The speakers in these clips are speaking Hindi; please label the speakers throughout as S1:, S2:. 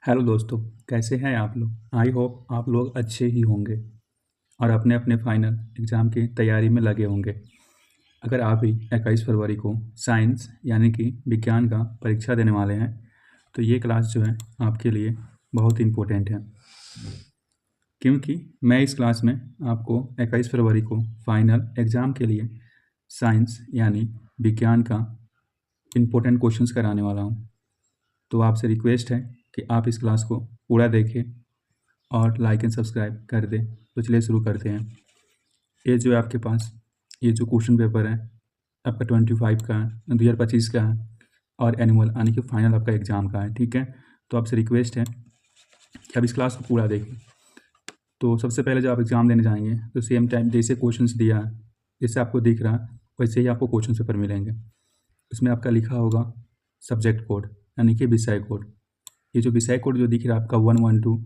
S1: हेलो दोस्तों, कैसे हैं आप लोग। आई होप आप लोग अच्छे ही होंगे और अपने अपने फाइनल एग्ज़ाम की तैयारी में लगे होंगे। अगर आप भी 21 फरवरी को साइंस यानी कि विज्ञान का परीक्षा देने वाले हैं तो ये क्लास जो है आपके लिए बहुत इम्पोर्टेंट है, क्योंकि मैं इस क्लास में आपको 21 फरवरी को फाइनल एग्ज़ाम के लिए साइंस यानी विज्ञान का इम्पोर्टेंट क्वेश्चंस कराने वाला हूँ। तो आपसे रिक्वेस्ट है कि आप इस क्लास को पूरा देखें और लाइक एंड सब्सक्राइब कर दें। तो चलिए शुरू करते हैं। ये जो है आपके पास ये जो क्वेश्चन पेपर है आपका 25 का है, 2025 का है और एनुअल यानी कि फाइनल आपका एग्ज़ाम का है। ठीक है, तो आपसे रिक्वेस्ट है कि आप इस क्लास को पूरा देखें। तो सबसे पहले जब आप एग्ज़ाम देने जाएंगे तो सेम टाइम जैसे क्वेश्चंस दिया है, जैसे आपको दिख रहा है वैसे ही आपको क्वेश्चन पेपर मिलेंगे। इसमें आपका लिखा होगा सब्जेक्ट कोड यानी कि विषय कोड। ये जो विषय कोड जो दिख रहा है आपका 112,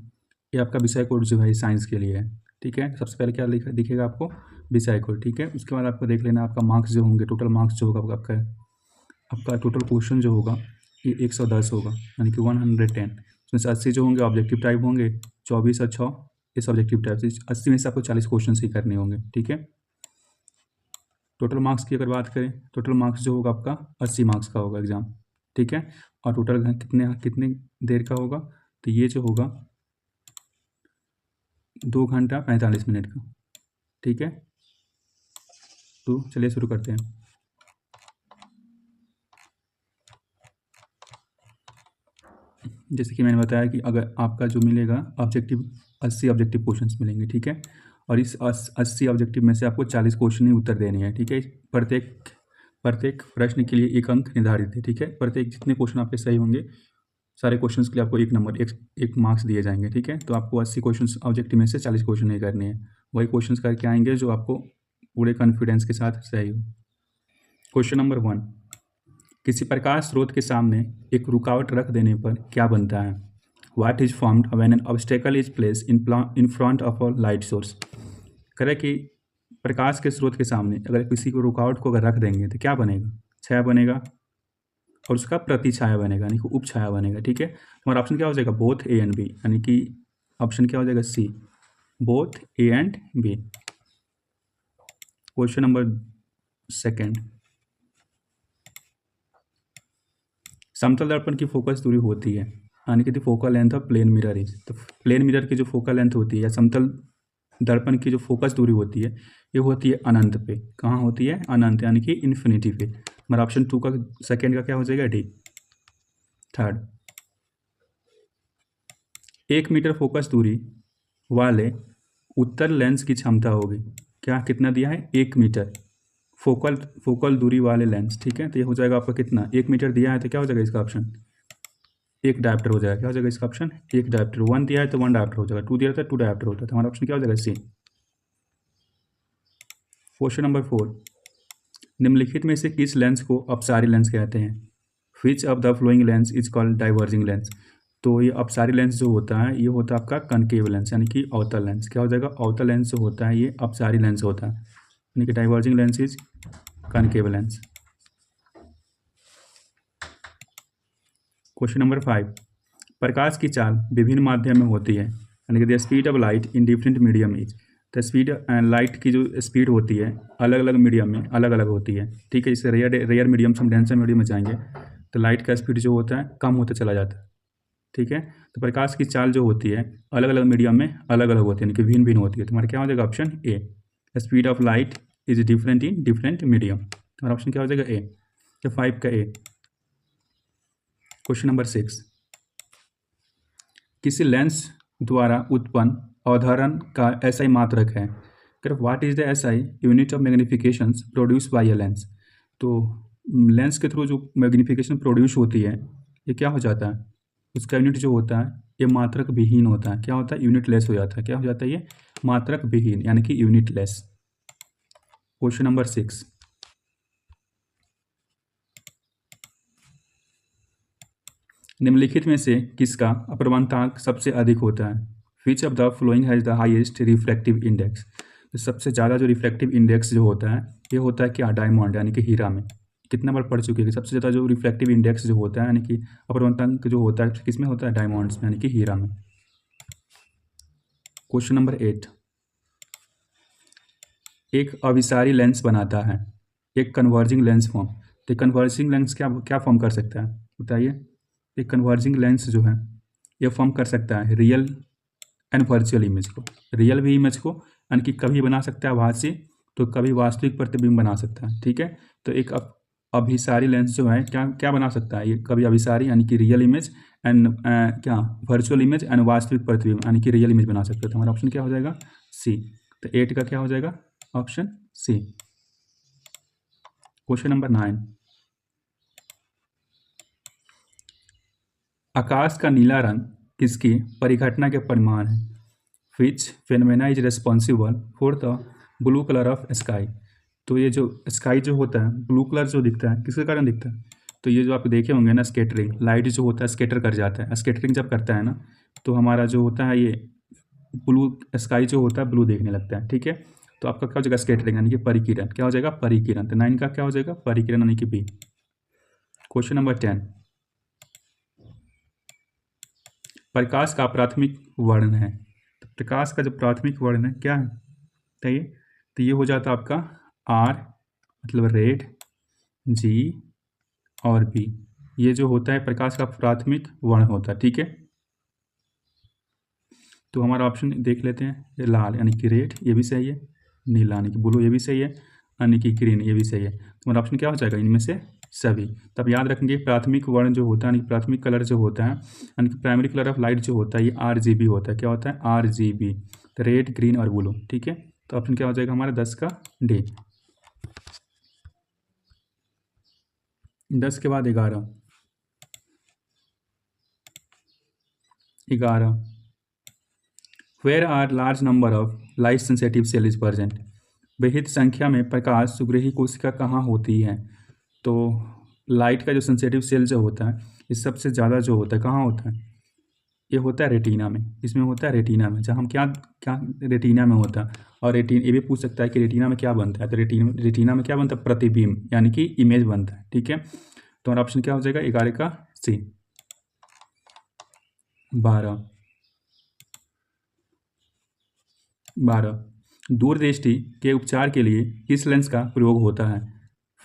S1: ये आपका विषय कोड जो है साइंस के लिए है। ठीक है, सबसे पहले क्या लिखा दिखेगा आपको विषय कोड। ठीक है, उसके बाद आपको देख लेना आपका मार्क्स जो होंगे, टोटल मार्क्स जो होगा आपका टोटल क्वेश्चन जो होगा ये 110 होगा यानी कि 110। उसमें से 80 जो होंगे ऑब्जेक्टिव टाइप होंगे, 24 और 6 ये सब्जेक्टिव टाइप से 80 में से आपको 40 क्वेश्चन ही करने होंगे। ठीक है, टोटल मार्क्स की अगर बात करें, टोटल मार्क्स जो होगा आपका 80 मार्क्स का होगा एग्ज़ाम। ठीक है, और टोटल कितने कितने देर का होगा, तो ये जो होगा 2 घंटा 45 मिनट का। ठीक है, तो चलिए शुरू करते हैं। जैसे कि मैंने बताया कि अगर आपका जो मिलेगा ऑब्जेक्टिव 80 ऑब्जेक्टिव क्वेश्चंस मिलेंगे। ठीक है, और इस 80 ऑब्जेक्टिव में से आपको 40 क्वेश्चन ही उत्तर देने हैं। ठीक है, प्रत्येक प्रत्येक प्रश्न के लिए 1 अंक निर्धारित है। ठीक है, प्रत्येक जितने क्वेश्चन आपके सही होंगे सारे क्वेश्चंस के लिए आपको 1 नंबर एक मार्क्स दिए जाएंगे। ठीक है, तो आपको 80 क्वेश्चन ऑब्जेक्टिव में से 40 क्वेश्चन नहीं करने हैं, वही क्वेश्चंस करके आएंगे जो आपको पूरे कॉन्फिडेंस के साथ सही हो। क्वेश्चन नंबर 1, किसी प्रकाश स्रोत के सामने एक रुकावट रख देने पर क्या बनता है। What is formed when an obstacle is place in front of a light source. करें कि प्रकाश के स्रोत के सामने अगर किसी को रुकावट को अगर रख देंगे तो क्या बनेगा, छाया बनेगा और उसका प्रतिछाया बनेगा यानी कि उपछाया बनेगा। ठीक है, हमारा ऑप्शन क्या हो जाएगा, बोथ ए एंड बी, यानी कि ऑप्शन क्या हो जाएगा C, both A and B. Question number 2, समतल दर्पण की फोकस दूरी होती है यानी कि the focal length of plane mirror is. तो प्लेन मिरर की जो फोकल लेंथ होती है या समतल दर्पण की जो फोकस दूरी होती है ये होती है अनंत पे। कहाँ होती है, अनंत यानी कि इन्फिनिटी पे। हमारा ऑप्शन 2 का सेकेंड का क्या हो जाएगा, डी। 3, 1 मीटर फोकस दूरी वाले उत्तर लेंस की क्षमता होगी। क्या कितना दिया है, 1 मीटर फोकल दूरी वाले लेंस। ठीक है, तो ये हो जाएगा आपका कितना, 1 मीटर दिया है तो क्या हो जाएगा इसका ऑप्शन, 1 डायप्टर हो जाएगा। क्या हो जाएगा इसका ऑप्शन, 1 डायप्टर। 1 दिया है तो 1 डायप्टर हो जाएगा, 2 दिया था 2 डायप्टर होता है। तो हमारा ऑप्शन क्या हो जाएगा, सी। क्वेश्चन नंबर 4, निम्नलिखित में से किस लेंस को अपसारी लेंस कहते हैं। विच of the flowing lens is called diverging lens. तो ये अपसारी लेंस जो होता है ये होता है आपका कनकेव लेंस यानी कि अवतल लेंस। क्या हो जाएगा, अवतल लेंस जो होता है ये अपसारी लेंस होता है, यानी कि diverging lens is concave lens. Question number 5, प्रकाश की चाल विभिन्न माध्यम में होती है यानी कि the speed of light in different medium is. The speed light की जो स्पीड होती है अलग अलग मीडियम में अलग अलग होती है। ठीक है, जैसे रेयर मीडियम से हम डेंसर मीडियम में जाएंगे तो लाइट का स्पीड जो होता है कम होता चला जाता है। ठीक है, तो प्रकाश की चाल जो होती है अलग अलग मीडियम में अलग अलग होती है यानी कि भिन्न भिन्न होती है। तुम्हारा क्या हो जाएगा, option A, speed of light is different in different medium. तुम्हारा ऑप्शन क्या हो जाएगा, ए। तो 5 का ए। क्वेश्चन नंबर 6, किसी लेंस द्वारा उत्पन्न अवधारण का एसआई मात्रक है। कर what is the SI unit of magnification produce by a lens. तो लेंस के थ्रू जो मैग्निफिकेशन प्रोड्यूस होती है ये क्या हो जाता है, उसका यूनिट जो होता है ये मात्रक विहीन होता है। क्या होता है, यूनिट लेस हो जाता है। क्या हो जाता है ये, मात्रक विहीन यानी कि यूनिट लेस। क्वेश्चन नंबर 6, निम्नलिखित में से किसका अप्रवणतांक सबसे अधिक होता है। विच of the flowing has the highest reflective index. तो सबसे ज़्यादा जो रिफ्लेक्टिव इंडेक्स जो होता है ये होता है क्या, डायमंड यानी कि हीरा में। कितना बार पढ़ चुके हैं। सबसे ज़्यादा जो रिफ्लेक्टिव इंडेक्स जो होता है यानी कि अपवर्तनांक जो होता है किस में होता है, डायमंड्स में यानी कि हीरा में। क्वेश्चन नंबर 8, एक अभिसारी लेंस बनाता है एक कन्वर्जिंग लेंस फॉर्म। तो कन्वर्जिंग लेंस क्या क्या फॉर्म कर सकता है बताइए। एक कन्वर्जिंग लेंस जो है ये फॉर्म कर सकता है रियल एंड वर्चुअल इमेज को, रियल भी इमेज को यानी कि कभी बना सकता है आभासी तो कभी वास्तविक प्रतिबिंब बना सकता है। ठीक है, तो एक अभिसारी लेंस जो है क्या क्या बना सकता है, ये कभी अभिसारी यानी कि रियल इमेज एंड क्या वर्चुअल इमेज एंड वास्तविक प्रतिबिंब यानी कि रियल इमेज बना सकता है। तो हमारा ऑप्शन क्या हो जाएगा, सी। तो 8 का क्या हो जाएगा, ऑप्शन सी। क्वेश्चन नंबर 9, आकाश का नीला रंग किसकी परिघटना के परिमाण है। Which phenomena is responsible for the blue colour of sky. तो ये जो स्काई जो होता है ब्लू कलर जो दिखता है किसके कारण दिखता है, तो ये जो आप देखे होंगे ना स्केटरिंग, लाइट जो होता है स्केटर कर जाता है, स्केटरिंग जब करता है ना तो हमारा जो होता है ये ब्लू स्काई जो होता है ब्लू देखने लगता है। ठीक है, तो आपका क्या हो जाएगा स्केटरिंग यानी कि परिकिरण, क्या हो जाएगा परिकिरण। तो 9 का क्या हो जाएगा परिकिरण यानी कि बी। क्वेश्चन नंबर 10, प्रकाश का प्राथमिक वर्ण है। तो प्रकाश का जो प्राथमिक वर्ण है क्या है बताइए। तो ये हो जाता है आपका आर मतलब रेड, जी और बी, ये जो होता है प्रकाश का प्राथमिक वर्ण होता है। ठीक है, तो हमारा ऑप्शन देख लेते हैं, ये लाल यानी कि रेड ये भी सही है, नीला यानी कि ब्लू ये भी सही है, यानी कि ग्रीन ये भी सही है। तो हमारा ऑप्शन क्या हो जाएगा, इनमें से सभी। तब याद रखेंगे प्राथमिक वर्ण जो होता है यानी प्राथमिक कलर जो होता है यानी कि प्राइमरी कलर ऑफ लाइट जो होता है ये RGB होता है। क्या होता है RGB, तो रेड ग्रीन और ब्लू। ठीक है, तो ऑप्शन क्या हो जाएगा हमारा 10 का डी। 10 के बाद 11, where are large number of light sensitive cell is present. विहित संख्या में प्रकाश सुग्रही कोशिका कहाँ होती है। तो लाइट का जो सेंसिटिव सेल जो होता है ये सबसे ज़्यादा जो होता है कहाँ होता है, ये होता है रेटिना में, इसमें होता है रेटिना में। जहाँ हम क्या क्या रेटिना में होता है, और रेटिन ये भी पूछ सकता है कि रेटिना में क्या बनता है, तो रेटिना में क्या बनता है प्रतिबिंब यानी कि इमेज बनता है। ठीक है, तो हमारा ऑप्शन क्या हो जाएगा 11 का सी। 12, दूरदृष्टि के उपचार के लिए किस लेंस का प्रयोग होता है।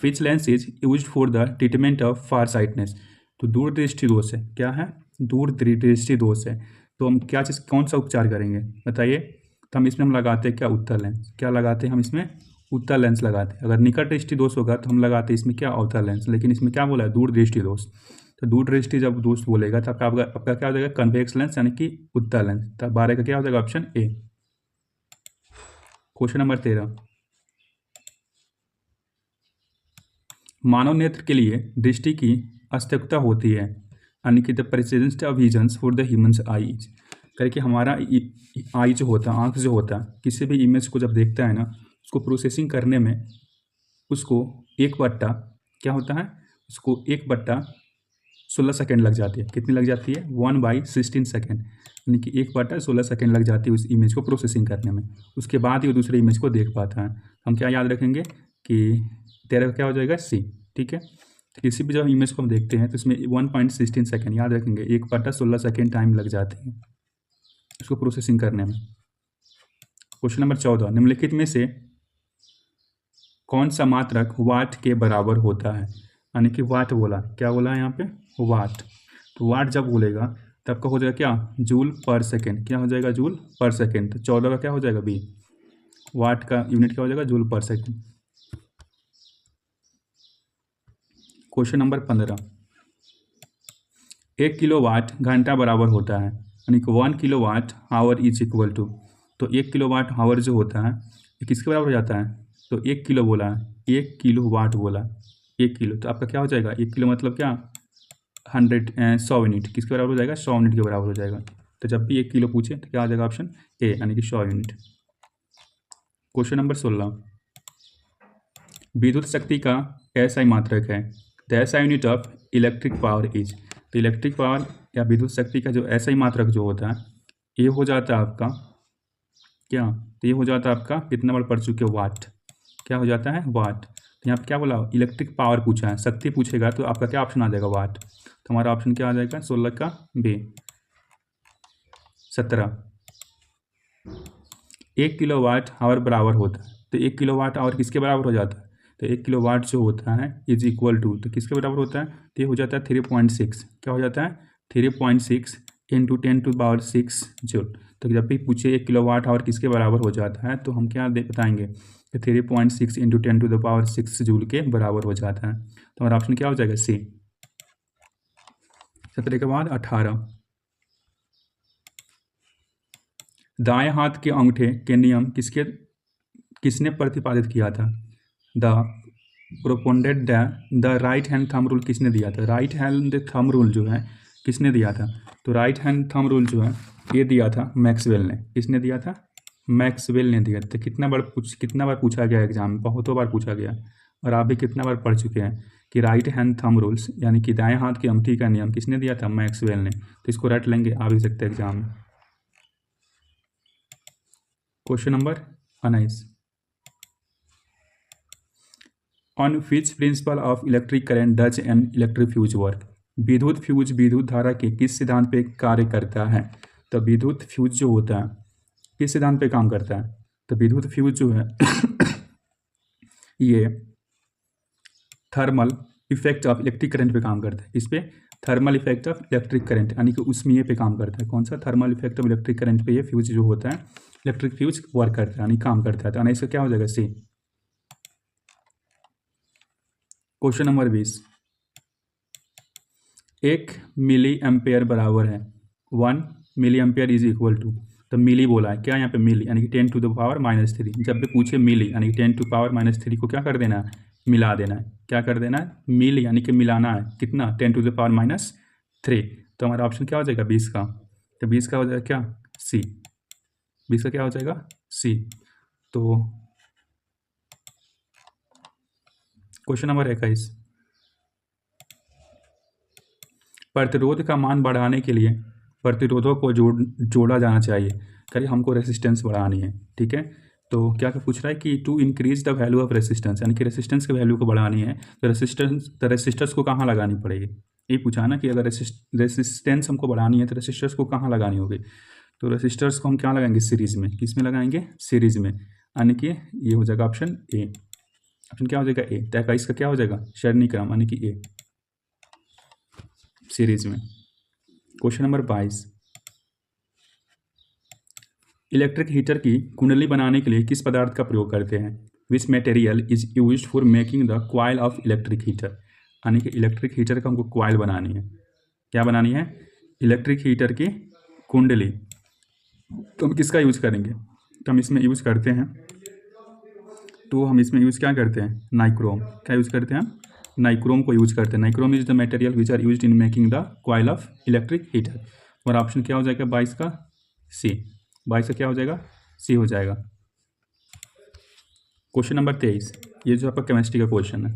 S1: Which lens is use for the treatment of far sightedness. तो दूरदृष्टि दोष है, क्या है दूरदृष्टि दोष है, तो हम क्या चीज़ कौन सा उपचार करेंगे बताइए। तो हम इसमें हम लगाते हैं क्या उत्तल लेंस, क्या लगाते हैं हम इसमें उत्तल लेंस लगाते हैं। अगर निकट दृष्टि दोष होगा तो हम लगाते हैं इसमें क्या अवतल लेंस, लेकिन इसमें क्या बोला है दूरदृष्टि दोष। तो दूरदृष्टि जब दोष बोलेगा तो आपका क्या हो जाएगा कन्वेक्स लेंस यानी कि उत्तल लेंस। तो 12 का क्या हो जाएगा ऑप्शन ए। क्वेश्चन नंबर 13, मानव नेत्र के लिए दृष्टि की आवश्यकता होती है यानी कि the presence of visions for the humans eyes. करके हमारा आई जो होता है आँख जो होता है किसी भी इमेज को जब देखता है ना उसको प्रोसेसिंग करने में उसको 1/, क्या होता है उसको 1/16 सेकेंड लग जाती है। कितनी लग जाती है 1/16 सेकेंड, यानी कि 1/16 सेकेंड लग जाती है उस इमेज को प्रोसेसिंग करने में। उसके बाद ही वो दूसरे इमेज को देख पाता है। हम क्या याद रखेंगे कि 13 क्या हो जाएगा सी। ठीक है, तो किसी भी जब इमेज को हम देखते हैं तो इसमें 1/16 सेकेंड याद रखेंगे, 1/16 सेकेंड टाइम लग जाती है उसको प्रोसेसिंग करने में। क्वेश्चन नंबर 14, निम्नलिखित में से कौन सा मात्रक वाट के बराबर होता है। यानी कि वाट बोला, क्या बोला है यहाँ पे वाट, तो वाट जब बोलेगा तब का हो जाएगा क्या जूल पर सेकेंड, क्या हो जाएगा जूल पर सेकेंड। तो 14 का क्या हो जाएगा बी, वाट का यूनिट क्या हो जाएगा जूल पर सेकेंड। क्वेश्चन नंबर 15, 1 किलोवाट घंटा बराबर होता है यानी कि 1 kilowatt hour is equal to. तो 1 किलोवाट आवर जो होता है ये किसके बराबर हो जाता है, तो 1 किलो बोला है 1 किलो वाट बोला 1 किलो, तो आपका क्या हो जाएगा 1 किलो मतलब क्या 100 यूनिट, किसके बराबर हो जाएगा 100 यूनिट के बराबर हो जाएगा। तो जब भी 1 किलो पूछे तो क्या आ जाएगा ऑप्शन ए यानी कि 100 यूनिट। क्वेश्चन नंबर 16, विद्युत शक्ति का SI मात्रक है, the SI unit of electric power is. तो इलेक्ट्रिक पावर या विद्युत शक्ति का जो SI मात्रक जो होता है ये हो जाता है आपका क्या, तो ये हो जाता है आपका कितना बार पढ़ चुके वाट, क्या हो जाता है वाट। यहाँ पे क्या बोला, इलेक्ट्रिक पावर पूछा है, शक्ति पूछेगा तो आपका क्या ऑप्शन आ जाएगा, वाट। तो हमारा ऑप्शन क्या आ जाएगा, 16 का बी। 17, 1 किलोवाट आवर बराबर होता है, तो 1 किलोवाट आवर किसके बराबर हो जाता है, तो 1 किलोवाट जो होता है इज इक्वल टू, तो किसके बराबर होता है, तो ये हो जाता है 3.6, क्या हो जाता है 3.6 इंटू 10⁻6 जूल। तो जब भी पूछे 1 किलोवाट आवर किसके बराबर हो जाता है तो हम क्या बताएंगे कि 3.6 इंटू 10⁻6 जूल के बराबर हो जाता है। तो हमारा ऑप्शन क्या हो जाएगा, सी। 17 के बाद 18, दाएं हाथ के अंगूठे के नियम किसने प्रतिपादित किया था, the propounded the right hand thumb rule किसने दिया था, राइट हैंड थंब रूल जो है किसने दिया था, तो राइट हैंड थंब रूल जो है ये दिया था मैक्सवेल ने। किसने दिया था, मैक्सवेल ने दिया था। कितना बार पूछा गया एग्जाम में, बहुतों बार पूछा गया, और आप भी कितना बार पढ़ चुके हैं कि राइट हैंड थंब रूल्स यानी कि दाएं हाथ की अंगूठी का नियम किसने दिया था, मैक्सवेल ने। तो इसको रट लेंगे, आ भी सकते हैं एग्जाम में। Question number 19, on which principle of electric current does an electric fuse work, विद्युत फ्यूज विद्युत धारा के किस सिद्धांत पे कार्य करता है। तो विद्युत फ्यूज जो होता है किस सिद्धांत पे काम करता है, तो विद्युत फ्यूज जो है ये thermal effect of electric current पे काम करता है। इस पे thermal effect of electric current यानी कि उसमें पे काम करता है। कौन सा, thermal effect of electric current पे ये फ्यूज जो होता है इलेक्ट्रिक फ्यूज वर्क करता है यानी काम करता है। तो इसका क्या हो जाएगा, C. Question number 20, 1 milli ampere बराबर है 1 milli ampere is equal to, तो मिली बोला है, क्या यहाँ पे मिली यानी कि 10⁻³ जब भी पूछे मिली यानी कि 10⁻³ को क्या कर देना है, मिला देना है। क्या कर देना है, मिली यानी कि मिलाना है, कितना 10⁻³ तो हमारा ऑप्शन क्या हो जाएगा 20 का, तो 20 का हो जाएगा क्या, सी। 20 का क्या हो जाएगा, सी। तो क्वेश्चन नंबर 21, प्रतिरोध का मान बढ़ाने के लिए प्रतिरोधों को जोड़ा जाना चाहिए। करिए हमको रेसिस्टेंस बढ़ानी है, ठीक है। तो क्या पूछ रहा है कि to increase the value of resistance यानी कि रेसिस्टेंस के वैल्यू को बढ़ानी है तो रेसिस्टर्स को कहाँ लगानी पड़ेगी, ये पूछा है ना कि अगर रेसिस्टेंस हमको बढ़ानी है तो रेसिस्टर्स को कहाँ लगानी होगी। तो रेसिस्टर्स को हम क्या लगाएंगे, सीरीज में। किस में लगाएंगे, सीरीज में, यानी कि ये हो जाएगा ऑप्शन ए। ऑप्शन क्या हो जाएगा, ए। तो इसका क्या हो जाएगा, श्रेणी क्रम यानी कि ए, सीरीज में। क्वेश्चन नंबर 22, इलेक्ट्रिक हीटर की कुंडली बनाने के लिए किस पदार्थ का प्रयोग करते हैं, which material is used for making the coil of electric heater, यानी कि इलेक्ट्रिक हीटर का हमको कॉइल बनानी है। क्या बनानी है, इलेक्ट्रिक हीटर की कुंडली। तो हम किसका यूज करेंगे, तो हम इसमें यूज करते हैं, तो हम इसमें यूज क्या करते हैं, नाइक्रोम। क्या यूज करते हैं, नाइक्रोम को यूज करते हैं। Nichrome is the material which are used in making the coil of electric heater. और ऑप्शन क्या हो जाएगा 22 का, सी। 22 का क्या हो जाएगा, सी हो जाएगा। क्वेश्चन नंबर 23, ये जो आपका केमिस्ट्री का क्वेश्चन है,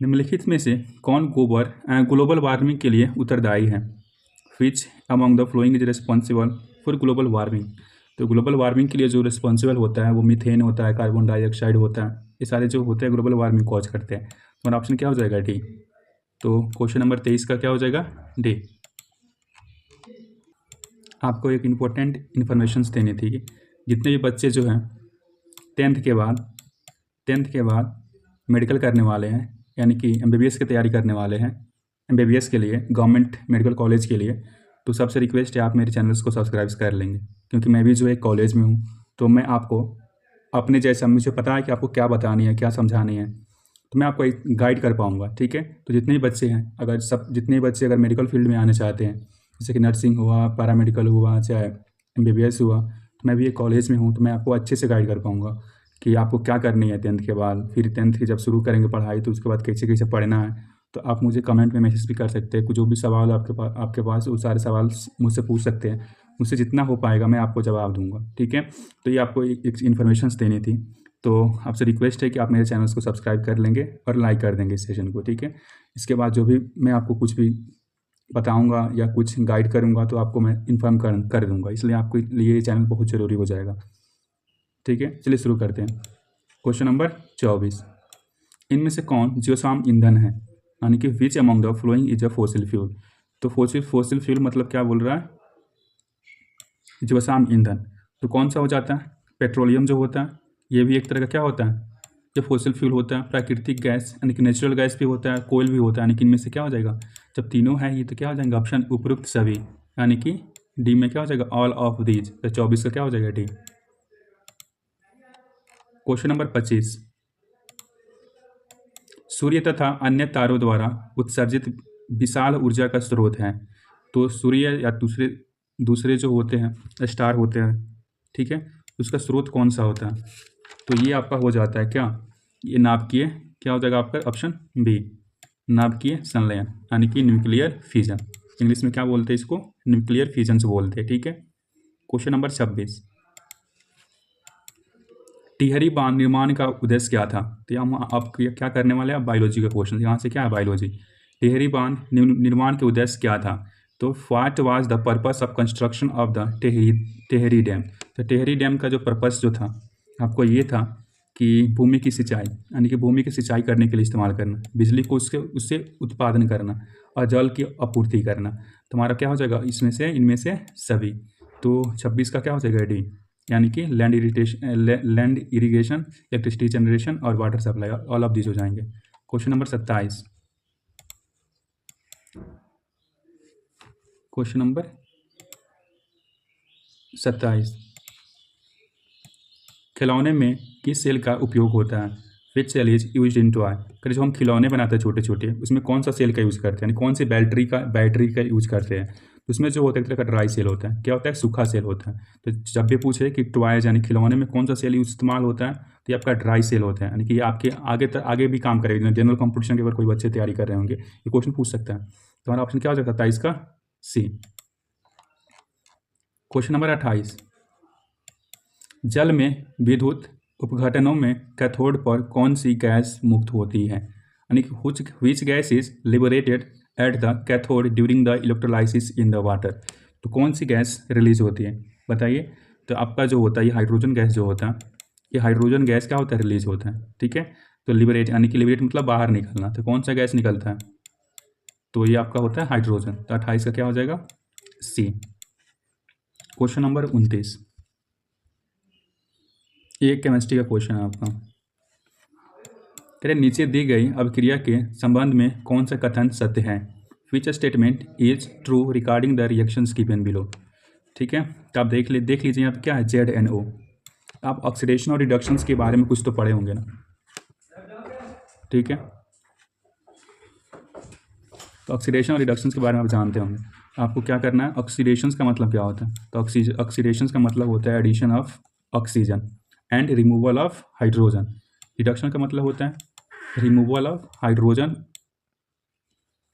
S1: निम्नलिखित में से कौन ग्लोबल वार्मिंग के लिए उत्तरदायी है, which among the following is responsible for global warming. तो ग्लोबल वार्मिंग के लिए जो रिस्पॉन्सिबल होता है वो मीथेन होता है, कार्बन डाइऑक्साइड होता है, ये सारे जो होते हैं ग्लोबल वार्मिंग कॉज करते हैं। हमारा ऑप्शन क्या हो जाएगा, डी। तो क्वेश्चन नंबर 23 का क्या हो जाएगा, डी। आपको एक इम्पोर्टेंट इन्फॉर्मेशन देनी थी कि जितने भी बच्चे जो हैं टेंथ के बाद मेडिकल करने वाले हैं यानी कि MBBS की तैयारी करने वाले हैं, MBBS के लिए गवर्नमेंट मेडिकल कॉलेज के लिए, तो सबसे रिक्वेस्ट है आप मेरे चैनल्स को सब्सक्राइब कर लेंगे, क्योंकि मैं भी जो एक कॉलेज में हूँ तो मैं आपको अपने जैसा, मुझे पता है कि आपको क्या बतानी है, क्या समझानी है, तो मैं आपको एक गाइड कर पाऊँगा, ठीक है। तो जितने भी बच्चे हैं, जितने भी बच्चे अगर मेडिकल फील्ड में आने चाहते हैं, जैसे कि नर्सिंग हुआ, पैरामेडिकल हुआ, चाहे MBBS हुआ, तो मैं भी एक कॉलेज में हूँ तो मैं आपको अच्छे से गाइड कर पाऊँगा कि आपको क्या करनी है टेंथ के बाद। फिर टेंथ की जब शुरू करेंगे पढ़ाई तो उसके बाद कैसे कैसे पढ़ना है, तो आप मुझे कमेंट में मैसेज भी कर सकते हैं। कुछ जो भी सवाल आपके पास वो सारे सवाल मुझसे पूछ सकते हैं, मुझसे जितना हो पाएगा मैं आपको जवाब दूंगा, ठीक है। तो ये आपको एक इन्फॉर्मेशन देनी थी, तो आपसे रिक्वेस्ट है कि आप मेरे चैनल्स को सब्सक्राइब कर लेंगे और लाइक कर देंगे इस सेशन को, ठीक है। इसके बाद जो भी मैं आपको कुछ भी बताऊंगा या कुछ गाइड करूंगा तो आपको मैं इन्फॉर्म कर दूंगा, इसलिए आपके लिए ये चैनल बहुत ज़रूरी हो जाएगा, ठीक है। चलिए शुरू करते हैं। क्वेश्चन नंबर 24, इनमें से कौन जीवाश्म ईंधन है, यानी कि which among the following is a fossil fuel. तो फोसिल फ्यूल मतलब क्या बोल रहा है, जीवाश्म ईंधन। तो कौन सा हो जाता है, पेट्रोलियम जो होता है, ये भी एक तरह का क्या होता है, जो फोसिल फ्यूल होता है। प्राकृतिक गैस यानी कि नेचुरल गैस भी होता है, कोयल भी होता है, यानी कि इनमें से क्या हो जाएगा, जब तीनों है ये तो क्या हो जाएंगे ऑप्शन उपरोक्त सभी, यानी कि डी में क्या हो जाएगा ऑल ऑफ दीज। तो 24 का क्या हो जाएगा डी। क्वेश्चन नंबर 25, सूर्य तथा अन्य तारों द्वारा उत्सर्जित विशाल ऊर्जा का स्रोत है। तो सूर्य या दूसरे दूसरे जो होते हैं स्टार होते हैं, ठीक है, उसका स्रोत कौन सा होता है। तो ये आपका हो जाता है क्या, ये नाभिकीय, क्या हो जाएगा आपका ऑप्शन बी, नाभिकीय संलयन, यानी कि न्यूक्लियर फिजन। इंग्लिश में क्या बोलते हैं इसको, न्यूक्लियर फिजन से बोलते हैं, ठीक है। क्वेश्चन नंबर 26, टिहरी बांध निर्माण का उद्देश्य क्या था। तो हम आप क्या करने वाले हैं, बायोलॉजी का क्वेश्चन, यहाँ से क्या है बायोलॉजी। टिहरी बांध निर्माण के उद्देश्य क्या था। तो what was the purpose of construction of the Tehri dam. तो टिहरी डैम का जो पर्पस जो था आपको ये था कि भूमि की सिंचाई, यानी कि भूमि की सिंचाई करने के लिए इस्तेमाल करना, बिजली को उससे उत्पादन करना और जल की आपूर्ति करना। तो हमारा क्या हो जाएगा इसमें से, इनमें से सभी। तो 26 का क्या हो जाएगा डी, यानी कि लैंड इरीगेशन, इलेक्ट्रिसिटी जनरेशन और water supply, all of this हो जाएंगे। क्वेश्चन नंबर 27, क्वेश्चन नंबर 27, खिलौने में किस सेल का उपयोग होता है, which cell is use in toy. कभी जो हम खिलौने बनाते हैं छोटे छोटे, उसमें कौन सा सेल का यूज़ करते हैं, यानी कौन सी बैटरी का यूज करते हैं। तो उसमें जो होता है एक तरह का ड्राई सेल होता है, क्या होता है सूखा सेल होता है। तो जब भी पूछे कि टॉयज यानी खिलौने में कौन सा सेल इस्तेमाल होता है, तो ये आपका ड्राई सेल होता है, यानी कि ये आपके आगे भी काम करेगा। जनरल कॉम्पिटिशन के ऊपर कोई बच्चे तैयारी कर रहे होंगे, ये क्वेश्चन पूछ सकता है। तो हमारा ऑप्शन क्या हो जाता है 27 का सी। क्वेश्चन नंबर 28, जल में विद्युत उपघटनों में कैथोड पर कौन सी गैस मुक्त होती है, यानी कि which gas is liberated at the cathode during the electrolysis in the water. तो कौन सी गैस रिलीज होती है बताइए। तो आपका जो होता है ये हाइड्रोजन गैस जो होता है, ये हाइड्रोजन गैस क्या होता है, रिलीज होता है, ठीक है। तो लिबरेट यानी कि लिबरेट मतलब बाहर निकलना, तो कौन सा गैस निकलता है, तो ये आपका होता है हाइड्रोजन। तो 28 का क्या हो जाएगा सी। क्वेश्चन नंबर 29, ये केमिस्ट्री का क्वेश्चन है आपका। नीचे दी गई अभिक्रिया के संबंध में कौन सा कथन सत्य है, which statement is true regarding the reactions given below, ठीक है। तो आप देख लीजिए यहाँ पे क्या है ZNO। आप ऑक्सीडेशन और रिडक्शंस के बारे में कुछ तो पढ़े होंगे ना, ठीक है। तो ऑक्सीडेशन और रिडक्शंस के बारे में आप जानते होंगे। आपको क्या करना है, ऑक्सीडेशंस का मतलब क्या होता है। तो ऑक्सीडेशंस का मतलब होता है addition of oxygen and removal of hydrogen. Reduction का मतलब होता है removal of hydrogen,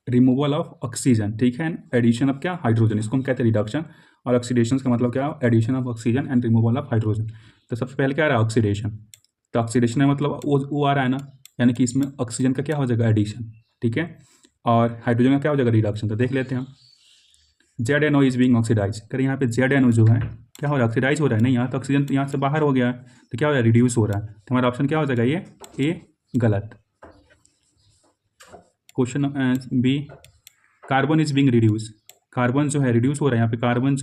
S1: removal of oxygen, ठीक है, एडिशन ऑफ क्या हाइड्रोजन, इसको हम कहते हैं रिडक्शन। और ऑक्सीडेशन का मतलब क्या, addition of oxygen and removal of hydrogen. तो सबसे पहले क्या आ रहा है ऑक्सीडेशन। तो ऑक्सीडेशन में मतलब वो आ रहा है ना, यानी कि इसमें ऑक्सीजन का क्या हो जाएगा एडिशन, ठीक है, और हाइड्रोजन का क्या हो जाएगा रिडक्शन। तो देख लेते हैं हम, ZNO इज बीइंग ऑक्सीडाइज। कर यहाँ पे ZNO जो है क्या हो रहा है, ऑक्सीडाइज हो रहा है नहीं, यहाँ तो ऑक्सीजन तो यहाँ से बाहर हो गया है, तो क्या हो रहा है रिड्यूस हो रहा है। तो हमारा ऑप्शन क्या हो जाएगा ये ए गलत। Question B, carbon is being reduce. Carbon जो है रिड्यूस हो रहा है, यहाँ पे कार्बन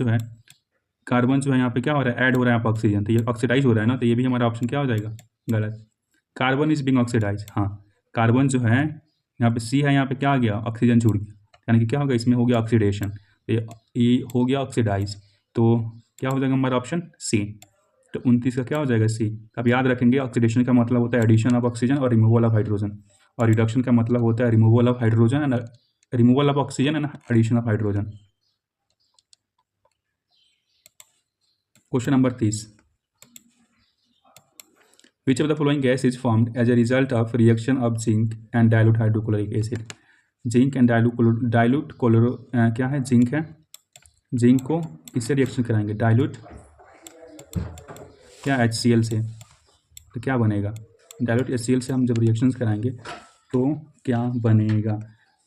S1: जो है यहाँ पे क्या हो रहा है ऐड हो रहा है यहाँ पे ऑक्सीजन, तो ये ऑक्सीडाइज हो रहा है ना, तो ये भी हमारा ऑप्शन क्या हो जाएगा गलत। कार्बन इज बीइंग ऑक्सीडाइज, हाँ कार्बन जो है यहाँ पे सी है, यहाँ पे क्या आ गया ऑक्सीजन छूट गया, यानी कि क्या होगा इसमें हो गया ऑक्सीडेशन, ये हो गया ऑक्सीडाइज। तो क्या हो जाएगा हमारा ऑप्शन सी। तो 29 का क्या हो जाएगा सी। अब याद रखेंगे ऑक्सीडेशन का मतलब होता है एडिशन ऑफ ऑक्सीजन और रिमूवल ऑफ हाइड्रोजन, और रिडक्शन का मतलब होता है removal of hydrogen and removal of oxygen and addition of hydrogen. Question number 30, which of the following gas is formed as a result of reaction of zinc and dilute hydrochloric acid. Zinc and dilute chloro क्या है, जिंक है, जिंक को किससे रिएक्शन कराएंगे, डाइल्यूट क्या HCl से, तो क्या बनेगा डाइल्यूट HCl से हम जब रिएक्शंस कराएंगे तो क्या बनेगा।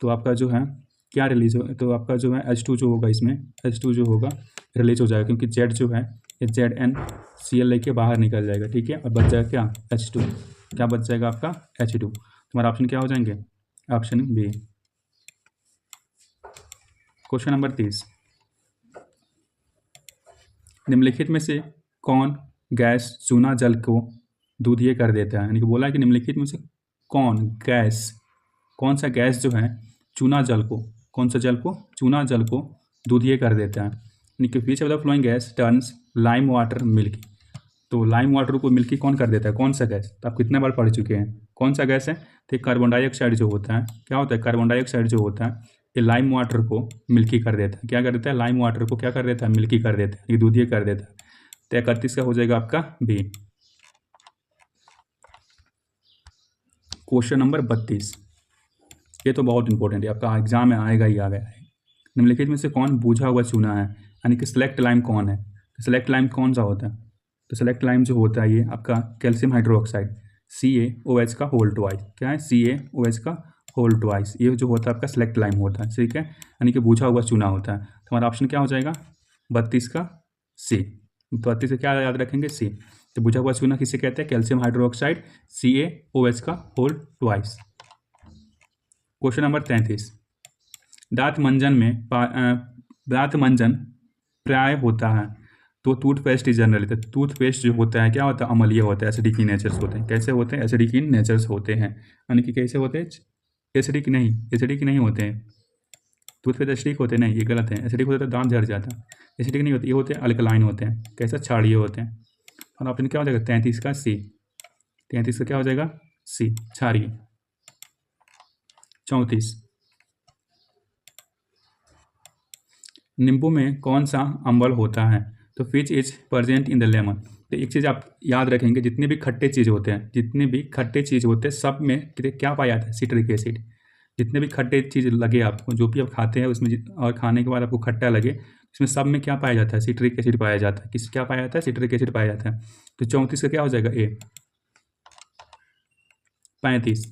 S1: तो आपका जो है क्या रिलीज हो, तो आपका जो है H2 जो होगा, इसमें H2 जो होगा रिलीज हो जाएगा, क्योंकि Z जो है ये ZnCl लेके बाहर निकल जाएगा, ठीक है। और बच जाएगा क्या, H2। क्या बच जाएगा आपका, H2। तुम्हारा ऑप्शन क्या हो जाएंगे, ऑप्शन बी। क्वेश्चन नंबर 30, निम्नलिखित में से कौन गैस चूना जल को दूधिये कर देता है। यानी कि बोला है कि निम्नलिखित में से कौन सा गैस जो है चूना जल को, कौन सा जल को, चूना जल को दूधिये कर देता है। यानी कि विच of the flowing gas turns lime water milky. तो लाइम वाटर को मिल्की कौन कर देता है, कौन सा गैस, तो आप कितने बार पढ़ चुके हैं, कौन सा गैस है, तो कार्बन डाइऑक्साइड जो होता है, क्या होता है, कार्बन डाइऑक्साइड जो होता है ये लाइम वाटर को मिल्की कर देता है। क्या कर देता है, लाइम वाटर को क्या कर देता है, मिल्की कर देता है, ये दूधिये कर देता है। तो 31 का हो जाएगा आपका बी। क्वेश्चन नंबर 32, ये तो बहुत इंपॉर्टेंट है, आपका एग्जाम में आएगा ही आ गया है। निम्नलिखित में से कौन बूझा हुआ चूना है, यानी कि सेलेक्ट लाइम कौन है। सेलेक्ट लाइम कौन सा होता है, तो सेलेक्ट लाइम जो होता है ये आपका कैल्शियम हाइड्रोक्साइड CaOH का होल ट्वाइस, क्या है, CaOH का होल ट्वाइस, ये जो होता है आपका सेलेक्ट लाइम होता है, ठीक है, यानी कि बूझा हुआ चूना होता है। तो हमारा ऑप्शन क्या हो जाएगा, 32 का सी। तो 32 से क्या याद रखेंगे, सी। तो बूझा हुआ चूना किसे कहते हैं, कैल्शियम हाइड्रोक्साइड CaOH का होल ट्वाइस। क्वेश्चन नंबर 33, दांत मंजन प्राय होता है तो टूथपेस्ट ही जनरली, तो टूथपेस्ट जो होता है क्या होता है, अम्लीय होता है, एसिडिक इन नेचर्स होते हैं। कैसे होते हैं, एसिडिक इन नेचर्स होते हैं, यानी कि कैसे होते हैं, एसिडिक नहीं होते हैं। टूथपेस्ट एसिडिक होते नहीं, ये गलत है, एसिडिक होता है तो दांत झड़ जाता है, एसिडिक नहीं होते, ये होते हैं अल्कलाइन होते हैं, कैसे, क्षारीय होते हैं। और ऑप्शन क्या हो जाएगा, 33 का सी। 33 का क्या हो जाएगा, सी, क्षारीय। 34, नींबू में कौन सा अम्ल होता है, तो which is present in the lemon. तो एक चीज़ आप याद रखेंगे, जितने भी खट्टे चीज़ होते हैं, सब में क्या पाया जाता है, सिट्रिक एसिड। जितने भी खट्टे चीज़ लगे आपको, जो भी आप खाते हैं उसमें और खाने के बाद आपको खट्टा लगे, इसमें सब में क्या पाया जाता है, सिट्रिक एसिड पाया जाता है। क्या पाया जाता है, सिट्रिक एसिड पाया जाता है। तो 34 का क्या हो जाएगा, ए। 35,